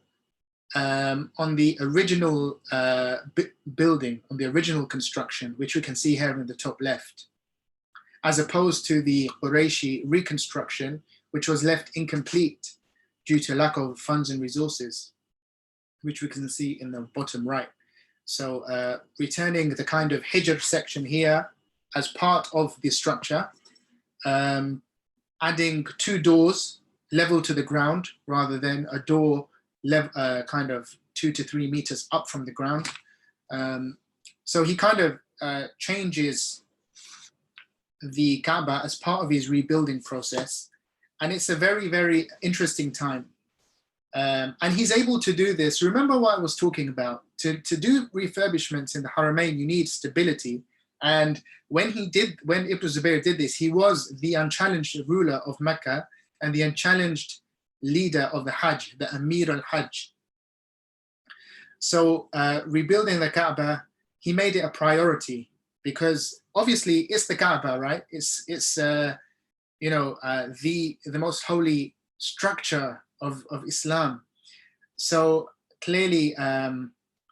on the original building, on the original construction, which we can see here in the top left, as opposed to the Qurayshi reconstruction, which was left incomplete due to lack of funds and resources, which we can see in the bottom right. So returning the kind of Hijr section here as part of the structure, adding 2 doors level to the ground rather than a door kind of 2 to 3 meters up from the ground. So he kind of changes the Kaaba as part of his rebuilding process. And it's a very, very interesting time. And he's able to do this. Remember what I was talking about. To do refurbishments in the Haramain, you need stability. And when Ibn Zubayr did this, he was the unchallenged ruler of Mecca and the unchallenged leader of the Hajj, the Amir al-Hajj. So rebuilding the Kaaba, he made it a priority because obviously it's the Kaaba, right? It's the most holy structure of Islam. So clearly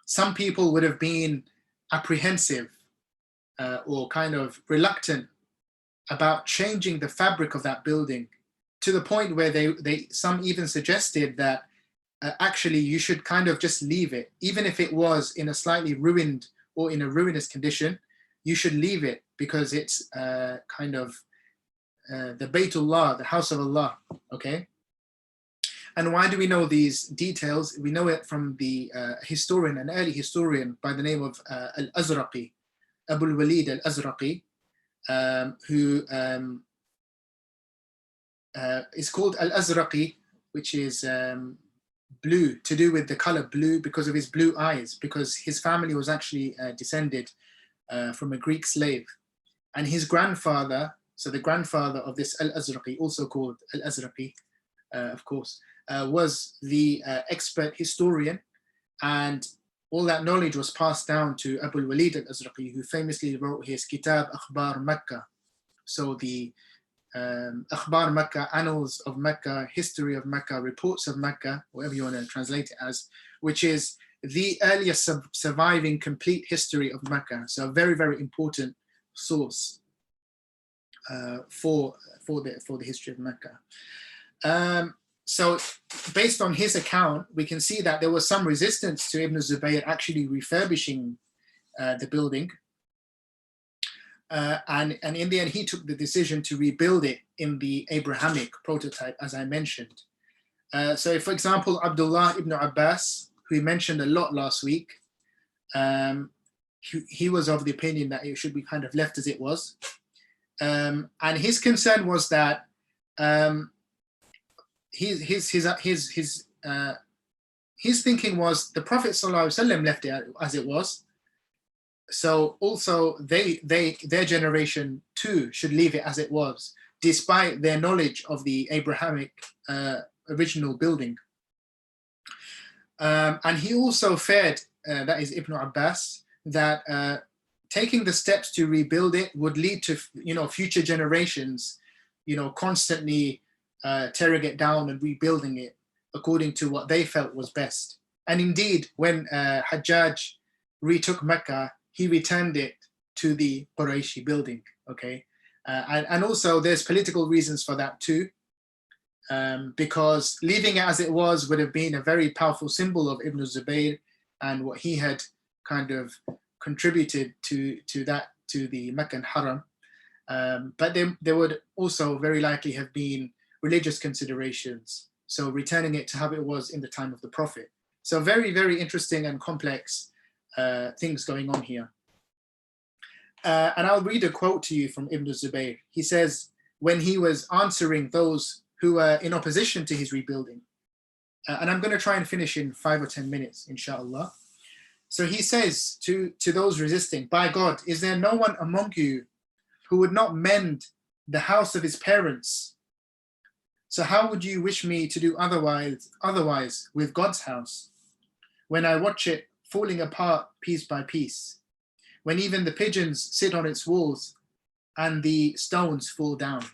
some people would have been apprehensive or kind of reluctant about changing the fabric of that building, to the point where some even suggested that actually you should kind of just leave it, even if it was in a slightly ruined or in a ruinous condition. You should leave it because it's kind of the Baytullah, the house of Allah. Okay. And why do we know these details? We know it from the historian, an early historian by the name of Al-Azraqi, Abu al-Walid al-Azraqi, who is called Al-Azraqi, which is blue, to do with the color blue because of his blue eyes, because his family was actually descended from a Greek slave. And his grandfather, so the grandfather of this Al-Azraqi, also called Al-Azraqi, of course, was the expert historian, and all that knowledge was passed down to Abu al-Walid al-Azraqi, who famously wrote his Kitab Akhbar Mecca. So the Akhbar Mecca, Annals of Mecca, History of Mecca, Reports of Mecca, whatever you want to translate it as, which is the earliest surviving complete history of Mecca. So a very, very important source. for the history of Mecca. So based on his account, we can see that there was some resistance to Ibn Zubayr actually refurbishing the building. And in the end, he took the decision to rebuild it in the Abrahamic prototype, as I mentioned. So for example, Abdullah ibn Abbas, who we mentioned a lot last week, he was of the opinion that it should be kind of left as it was. And his concern was that his thinking was the Prophet ﷺ left it as it was. So also their generation too should leave it as it was, despite their knowledge of the Abrahamic original building. And he also feared, that is Ibn Abbas, that taking the steps to rebuild it would lead to, future generations, constantly tearing it down and rebuilding it according to what they felt was best. And indeed, when Hajjaj retook Mecca, he returned it to the Qurayshi building, okay? And also there's political reasons for that too, because leaving it as it was would have been a very powerful symbol of Ibn Zubayr and what he had kind of contributed to the Meccan Haram. But there would also very likely have been religious considerations, so returning it to how it was in the time of the Prophet. So very, very interesting and complex things going on here. And I'll read a quote to you from Ibn Zubayr. He says, when he was answering those who were in opposition to his rebuilding, and I'm going to try and finish in 5 or 10 minutes, inshallah. So he says to those resisting, by God, is there no one among you who would not mend the house of his parents? So how would you wish me to do otherwise with God's house, when I watch it falling apart piece by piece, when even the pigeons sit on its walls and the stones fall down?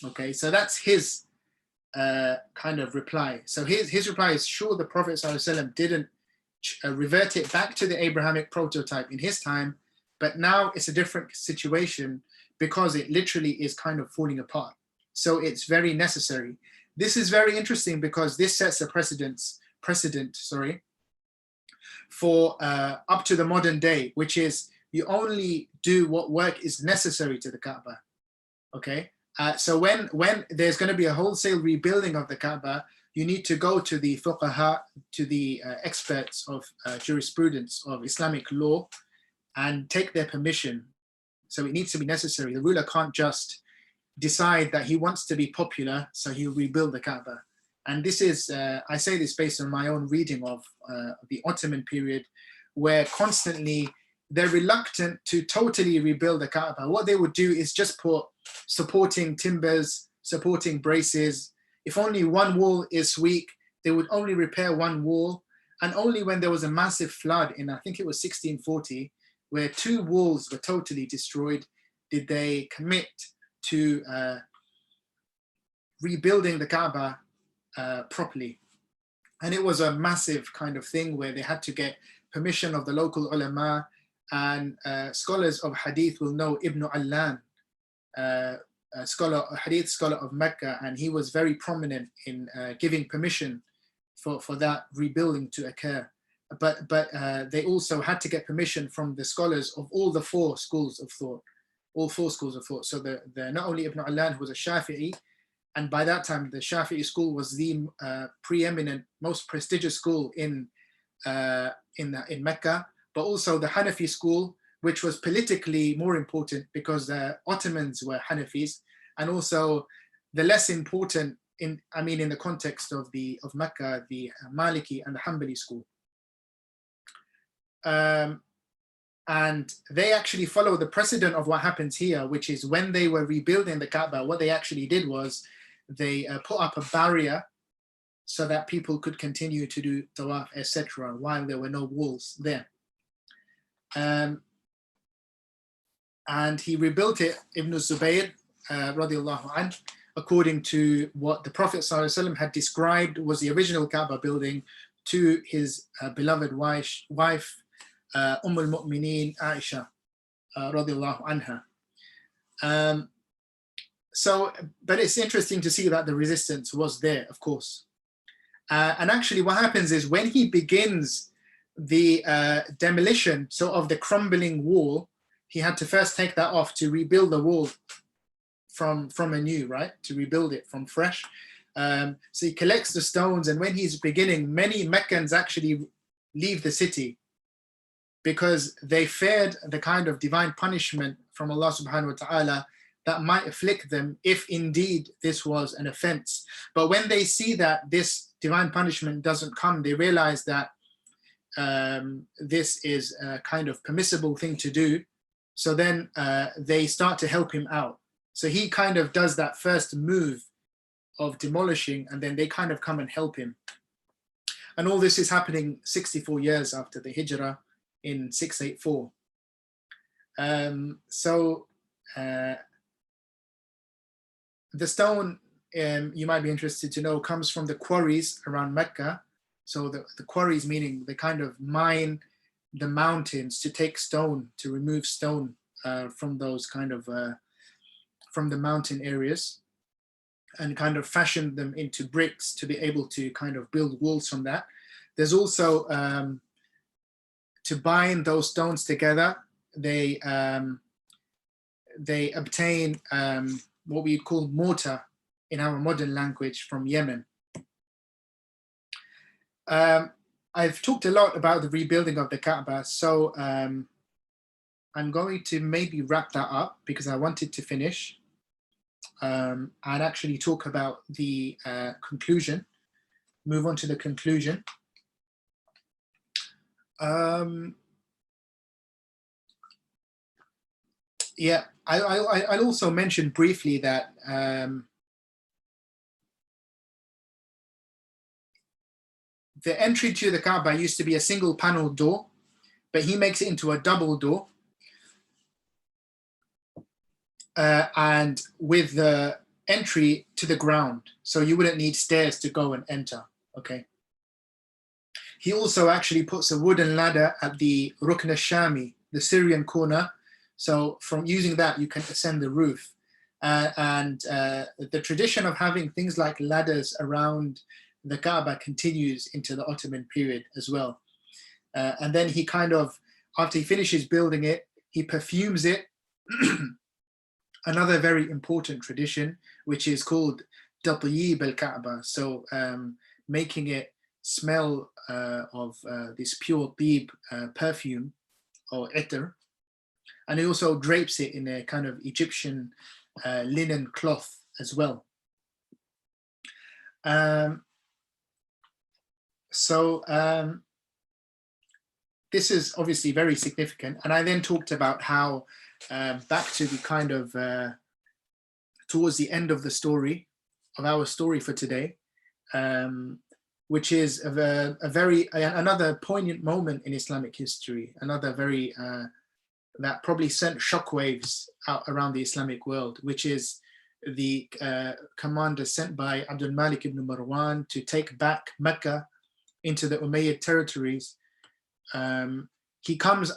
Okay, so that's his kind of reply. So his reply is, sure, the Prophet ﷺ didn't revert it back to the Abrahamic prototype in his time, but now it's a different situation because it literally is kind of falling apart. So it's very necessary. This is very interesting because this sets a precedent, for up to the modern day, which is you only do what work is necessary to the Kaaba. Okay, so when there's going to be a wholesale rebuilding of the Kaaba, you need to go to the fuqaha, to the experts of jurisprudence of Islamic law, and take their permission. So it needs to be necessary. The ruler can't just decide that he wants to be popular, so he'll rebuild the Kaaba. And this is, I say this based on my own reading of the Ottoman period, where constantly they're reluctant to totally rebuild the Kaaba. What they would do is just put supporting timbers, supporting braces. If only one wall is weak, they would only repair one wall. And only when there was a massive flood in, I think it was 1640, where 2 walls were totally destroyed, did they commit to rebuilding the Kaaba properly. And it was a massive kind of thing where they had to get permission of the local ulama, and scholars of hadith will know Ibn Allan, a hadith scholar of Mecca, and he was very prominent in giving permission for that rebuilding to occur. But they also had to get permission from the scholars of all the 4 schools of thought, So the not only Ibn Allan, who was a Shafi'i, and by that time the Shafi'i school was the preeminent, most prestigious school in Mecca, but also the Hanafi school, which was politically more important because the Ottomans were Hanafis, and also the less important in the context of Mecca, the Maliki and the Hanbali school. And they actually follow the precedent of what happens here, which is when they were rebuilding the Kaaba, what they actually did was they put up a barrier so that people could continue to do tawaf, etc., while there were no walls there. And he rebuilt it, Ibn Zubayr, radiallahu anh, according to what the Prophet ﷺ had described was the original Kaaba building to his beloved wife, Umm al-Mu'mineen Aisha, radiallahu anha. but it's interesting to see that the resistance was there, of course. And actually what happens is when he begins the demolition, so of the crumbling wall, he had to first take that off to rebuild the wall from anew, right? To rebuild it from fresh. So he collects the stones, and when he's beginning, many Meccans actually leave the city because they feared the kind of divine punishment from Allah subhanahu wa ta'ala that might afflict them if indeed this was an offense. But when they see that this divine punishment doesn't come, they realize that this is a kind of permissible thing to do. So then they start to help him out. So he kind of does that first move of demolishing, and then they kind of come and help him. And all this is happening 64 years after the Hijrah in 684. The stone, you might be interested to know, comes from the quarries around Mecca. So the quarries meaning they kind of mine the mountains to take stone, to remove stone from those kind of, from the mountain areas, and kind of fashion them into bricks to be able to kind of build walls from that. There's also, to bind those stones together, they obtain what we call mortar in our modern language from Yemen. I've talked a lot about the rebuilding of the Kaaba, so I'm going to maybe wrap that up because I wanted to finish and actually talk about the conclusion, move on to the conclusion. Yeah, I'll also mention briefly that the entry to the Kaaba used to be a single panel door, but he makes it into a double door. And with the entry to the ground, so you wouldn't need stairs to go and enter, okay? He also actually puts a wooden ladder at the Rukn al-Shami, the Syrian corner. So from using that, you can ascend the roof. The tradition of having things like ladders around the Kaaba continues into the Ottoman period as well. And then he kind of, after he finishes building it, he perfumes it. Another very important tradition, which is called Tatyib al-Kaaba. So making it smell of this pure tib perfume or ether. And he also drapes it in a kind of Egyptian linen cloth as well. This is obviously very significant. And I then talked about how back to the kind of towards the end of the story, of our story for today, which is another poignant moment in Islamic history, another very that probably sent shockwaves out around the Islamic world, which is the commander sent by Abdul Malik ibn Marwan to take back Mecca into the Umayyad territories. He comes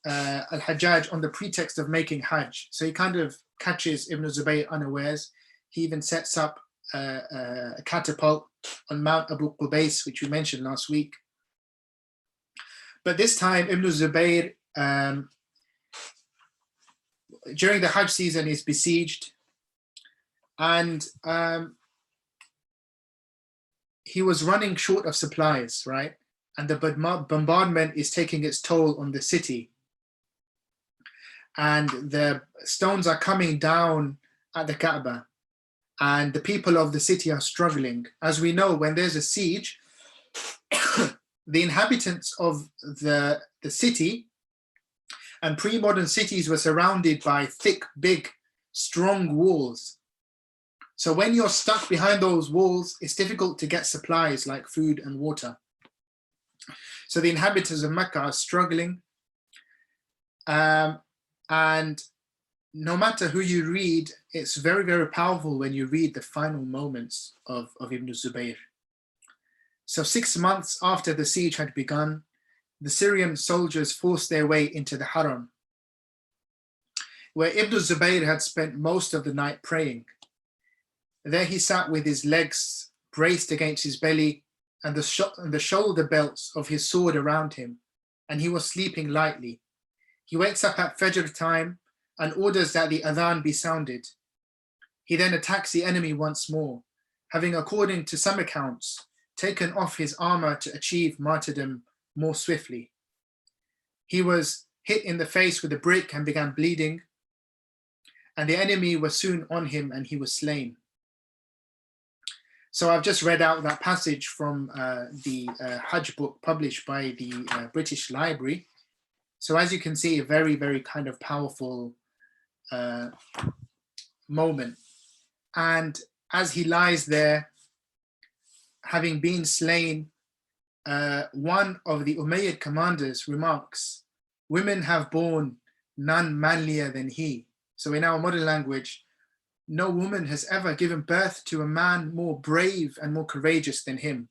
al-Hajjaj on the pretext of making Hajj. So he kind of catches Ibn Zubayr unawares. He even sets up a catapult on Mount Abu Qubais, which we mentioned last week. But this time Ibn Zubayr, during the Hajj season, is besieged, and he was running short of supplies, right? And the bombardment is taking its toll on the city. And the stones are coming down at the Kaaba, and the people of the city are struggling. As we know, when there's a siege, the inhabitants of the city, and pre-modern cities were surrounded by thick, big, strong walls. So when you're stuck behind those walls, it's difficult to get supplies like food and water. So the inhabitants of Mecca are struggling. And no matter who you read, it's very, very powerful when you read the final moments of Ibn Zubayr. So 6 months after the siege had begun, the Syrian soldiers forced their way into the Haram. where Ibn Zubayr had spent most of the night praying. There he sat with his legs braced against his belly and the shoulder belts of his sword around him, and he was sleeping lightly. He wakes up at Fajr time and orders that the adhan be sounded. He then attacks the enemy once more, having, according to some accounts, taken off his armor to achieve martyrdom more swiftly. He was hit in the face with a brick and began bleeding, and the enemy was soon on him and he was slain. So I've just read out that passage from the Hajj book published by the British Library. So as you can see, a very, very kind of powerful moment. And as he lies there, having been slain, one of the Umayyad commanders remarks, "Women have borne none manlier than he." So in our modern language, no woman has ever given birth to a man more brave and more courageous than him.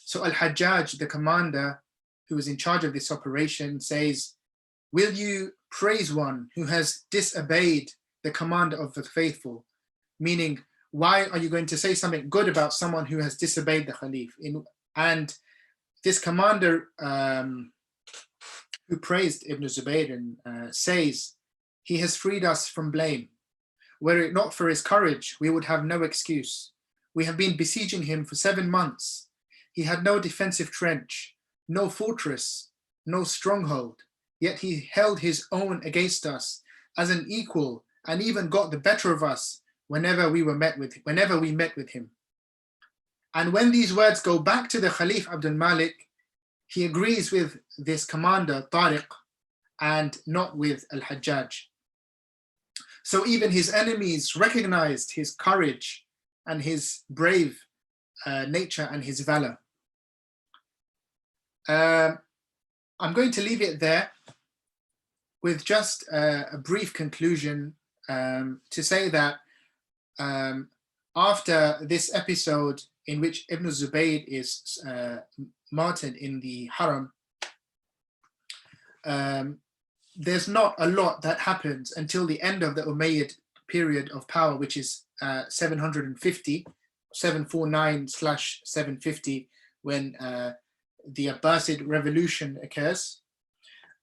So Al-Hajjaj, the commander who was in charge of this operation, says, "Will you praise one who has disobeyed the commander of the faithful?" Meaning, why are you going to say something good about someone who has disobeyed the Khalif? And this commander who praised Ibn Zubayr says, "He has freed us from blame. Were it not for his courage, we would have no excuse. We have been besieging him for 7 months. He had no defensive trench, no fortress, no stronghold, yet he held his own against us as an equal and even got the better of us whenever we met with him." And when these words go back to the Khalif Abdul Malik, he agrees with this commander, Tariq, and not with Al-Hajjaj. So even his enemies recognized his courage and his brave nature and his valor. I'm going to leave it there with just a brief conclusion to say that after this episode in which Ibn Zubayr is martyred in the Haram, there's not a lot that happens until the end of the Umayyad period of power, which is 749/750, when the Abbasid revolution occurs.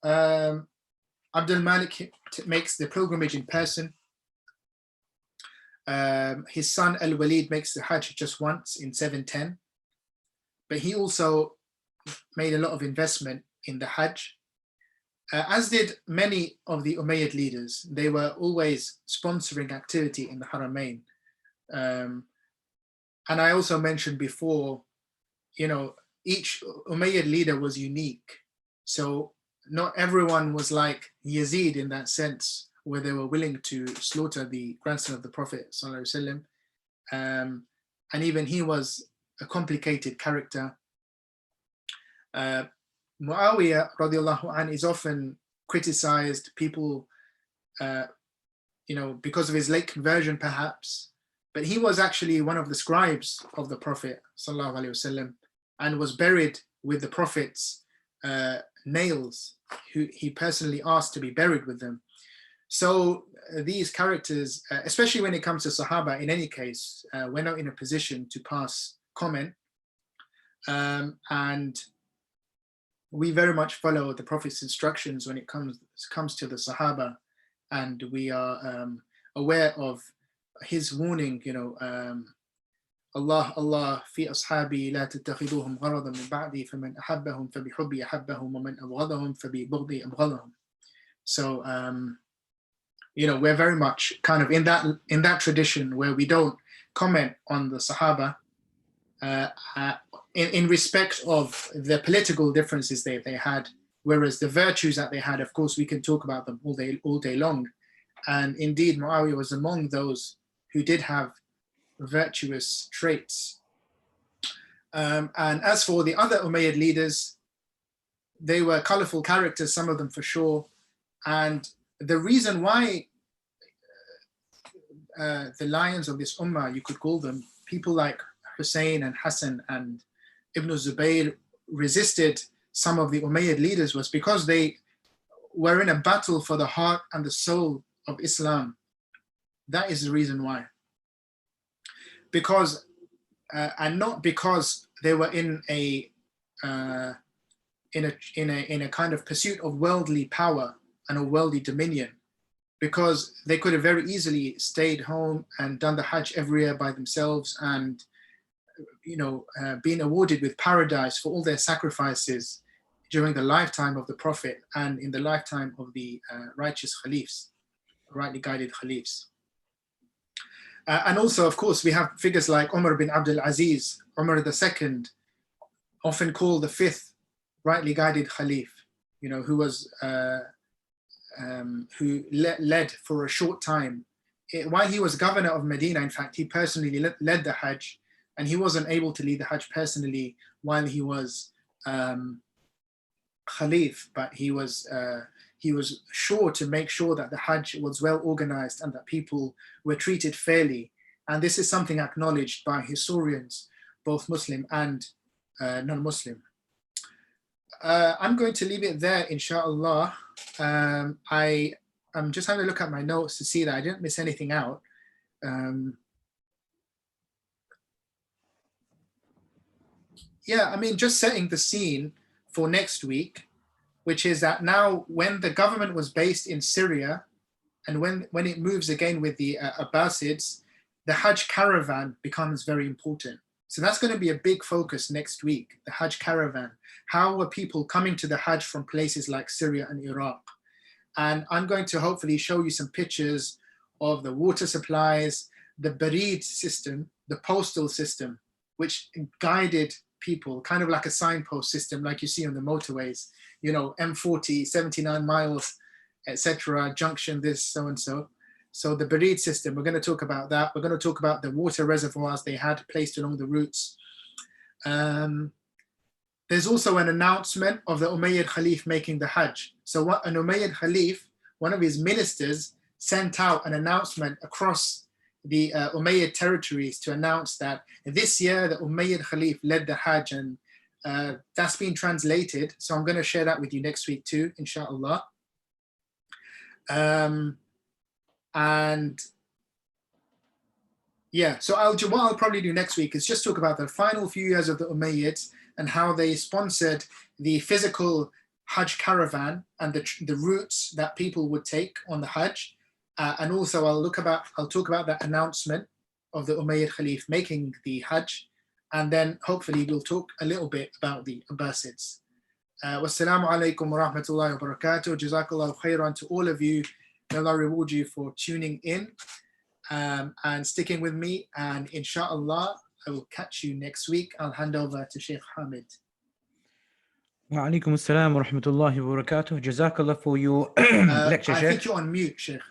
Abdul Malik makes the pilgrimage in person. His son Al-Walid makes the Hajj just once in 710, but he also made a lot of investment in the Hajj. As did many of the Umayyad leaders. They were always sponsoring activity in the Haramain. And I also mentioned before, each Umayyad leader was unique. So not everyone was like Yazid in that sense, where they were willing to slaughter the grandson of the Prophet ﷺ. And even he was a complicated character. Muawiyah radiallahu anh is often criticized, people, because of his late conversion perhaps, but he was actually one of the scribes of the Prophet sallallahu alaihi wasallam and was buried with the Prophet's nails, who he personally asked to be buried with them. So these characters, especially when it comes to Sahaba, in any case, we're not in a position to pass comment. And we very much follow the Prophet's instructions when it comes to the Sahaba, and we are aware of his warning, Allah fi ashabi la tattakhiduhum gharadan min ba'di faman ahabbahum fabihubbi ahabbahum wa man abghadahum fabibughdi abghadahum. So we're very much kind of in that tradition where we don't comment on the Sahaba in respect of the political differences they had, whereas the virtues that they had, of course, we can talk about them all day long. And indeed, Muawiyah was among those who did have virtuous traits. And as for the other Umayyad leaders, they were colorful characters, some of them for sure. And the reason why the lions of this ummah, you could call them, people like Hussein and Hassan and Ibn Zubayr resisted some of the Umayyad leaders, was because they were in a battle for the heart and the soul of Islam. That is the reason why. Because, and not because they were in a kind of pursuit of worldly power and a worldly dominion, because they could have very easily stayed home and done the Hajj every year by themselves and, been awarded with paradise for all their sacrifices during the lifetime of the Prophet and in the lifetime of the righteous Khalifs, rightly guided Khalifs. And also, of course, we have figures like Umar bin Abdul Aziz, Umar II, often called the fifth rightly guided Khalif, who was who led for a short time. While he was governor of Medina, in fact, he personally led the Hajj, and he wasn't able to lead the Hajj personally while he was Khalif, but he was sure to make sure that the Hajj was well organized and that people were treated fairly. And this is something acknowledged by historians, both Muslim and non-Muslim. I'm going to leave it there, inshallah. I'm just having a look at my notes to see that I didn't miss anything out. Yeah, I mean, just setting the scene for next week, which is that now when the government was based in Syria and when it moves again with the Abbasids, the Hajj caravan becomes very important. So that's going to be a big focus next week, the Hajj caravan. How are people coming to the Hajj from places like Syria and Iraq? And I'm going to hopefully show you some pictures of the water supplies, the Barid system, the postal system, which guided people, kind of like a signpost system like you see on the motorways, M40, 79 miles, etc., junction this, so and so. So the Barid system, we're going to talk about that. We're going to talk about the water reservoirs they had placed along the routes. There's also an announcement of the Umayyad Khalif making the Hajj. So what an Umayyad Khalif, one of his ministers, sent out an announcement across the Umayyad territories to announce that this year the Umayyad Khalif led the Hajj, and that's been translated. So I'm going to share that with you next week too, inshallah. And yeah, so what I'll probably do next week is just talk about the final few years of the Umayyads and how they sponsored the physical Hajj caravan and the routes that people would take on the Hajj. And also I'll talk about that announcement of the Umayyad Khalif making the Hajj. And then hopefully we'll talk a little bit about the Abbasids. Wassalamu alaikum wa rahmatullahi wa barakatuh. Jazakallahu khairan to all of you. May Allah reward you for tuning in and sticking with me. And inshallah, I will catch you next week. I'll hand over to Sheikh Hamid.
Wa alaikum assalam wa rahmatullahi wa barakatuh. Jazakallah for your lecture, Sheikh.
I think you're on mute, Sheikh.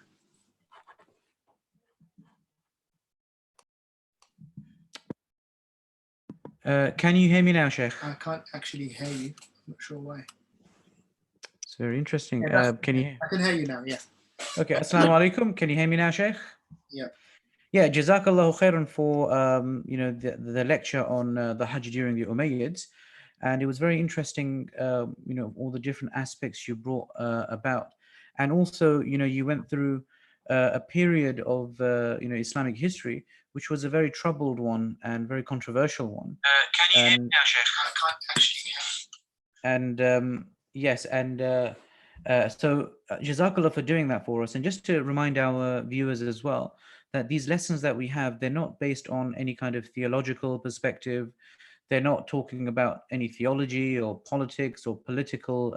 Can you hear me now, Sheikh?
I can't actually hear you. I'm not sure why.
It's very interesting. Can you?
I can hear you now, yeah.
Okay, assalamu alaikum. Can you hear me now, Sheikh?
Yeah.
Yeah, Jazakallahu khairan for the lecture on the Hajj during the Umayyads, and it was very interesting. All the different aspects you brought about, and also you went through a period of Islamic history, which was a very troubled one and very controversial one.
Can you hear me now, Sheikh? I can't actually hear.
And yes, and so Jazakallah for doing that for us. And just to remind our viewers as well, that these lessons that we have, they're not based on any kind of theological perspective. They're not talking about any theology or politics or political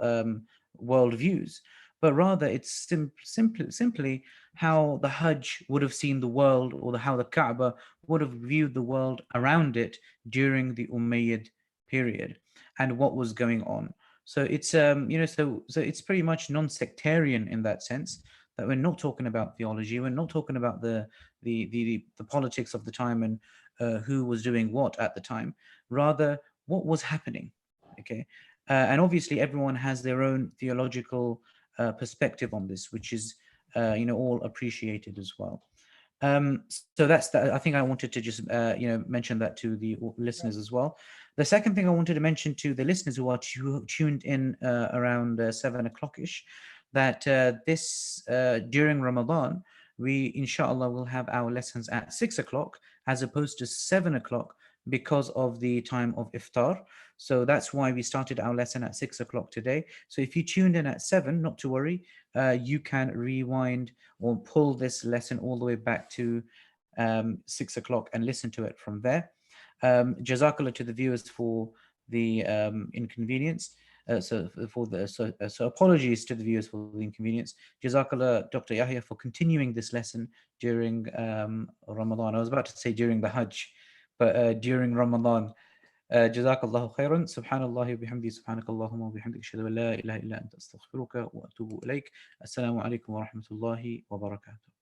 worldviews, but rather it's simply how the Hajj would have seen the world, or how the Kaaba would have viewed the world around it during the Umayyad period and what was going on. So it's so it's pretty much non-sectarian in that sense, that we're not talking about theology, we're not talking about the politics of the time and who was doing what at the time, rather what was happening. Okay, and obviously everyone has their own theological perspective on this, which is all appreciated as well. So that's that. I think I wanted to just mention that to the listeners as well. The second thing I wanted to mention to the listeners who are tuned in around 7 o'clock ish, that this during Ramadan, we inshallah will have our lessons at 6 o'clock as opposed to 7 o'clock because of the time of iftar. So that's why we started our lesson at 6 o'clock today. So if you tuned in at 7, not to worry, you can rewind or pull this lesson all the way back to 6 o'clock and listen to it from there. Jazakallah to the viewers for the inconvenience. So apologies to the viewers for the inconvenience. Jazakallah, Dr. Yahya, for continuing this lesson during Ramadan. I was about to say during the Hajj, but during Ramadan. جزاك khairan. Subhanallah wa bihamdi. Subhanakallahumma wa bihamdik. Ashhadu an la ilaha illa anta astaghfiruka wa atubu ilayk. Assalamu alaikum wa rahmatullahi wa barakatuh.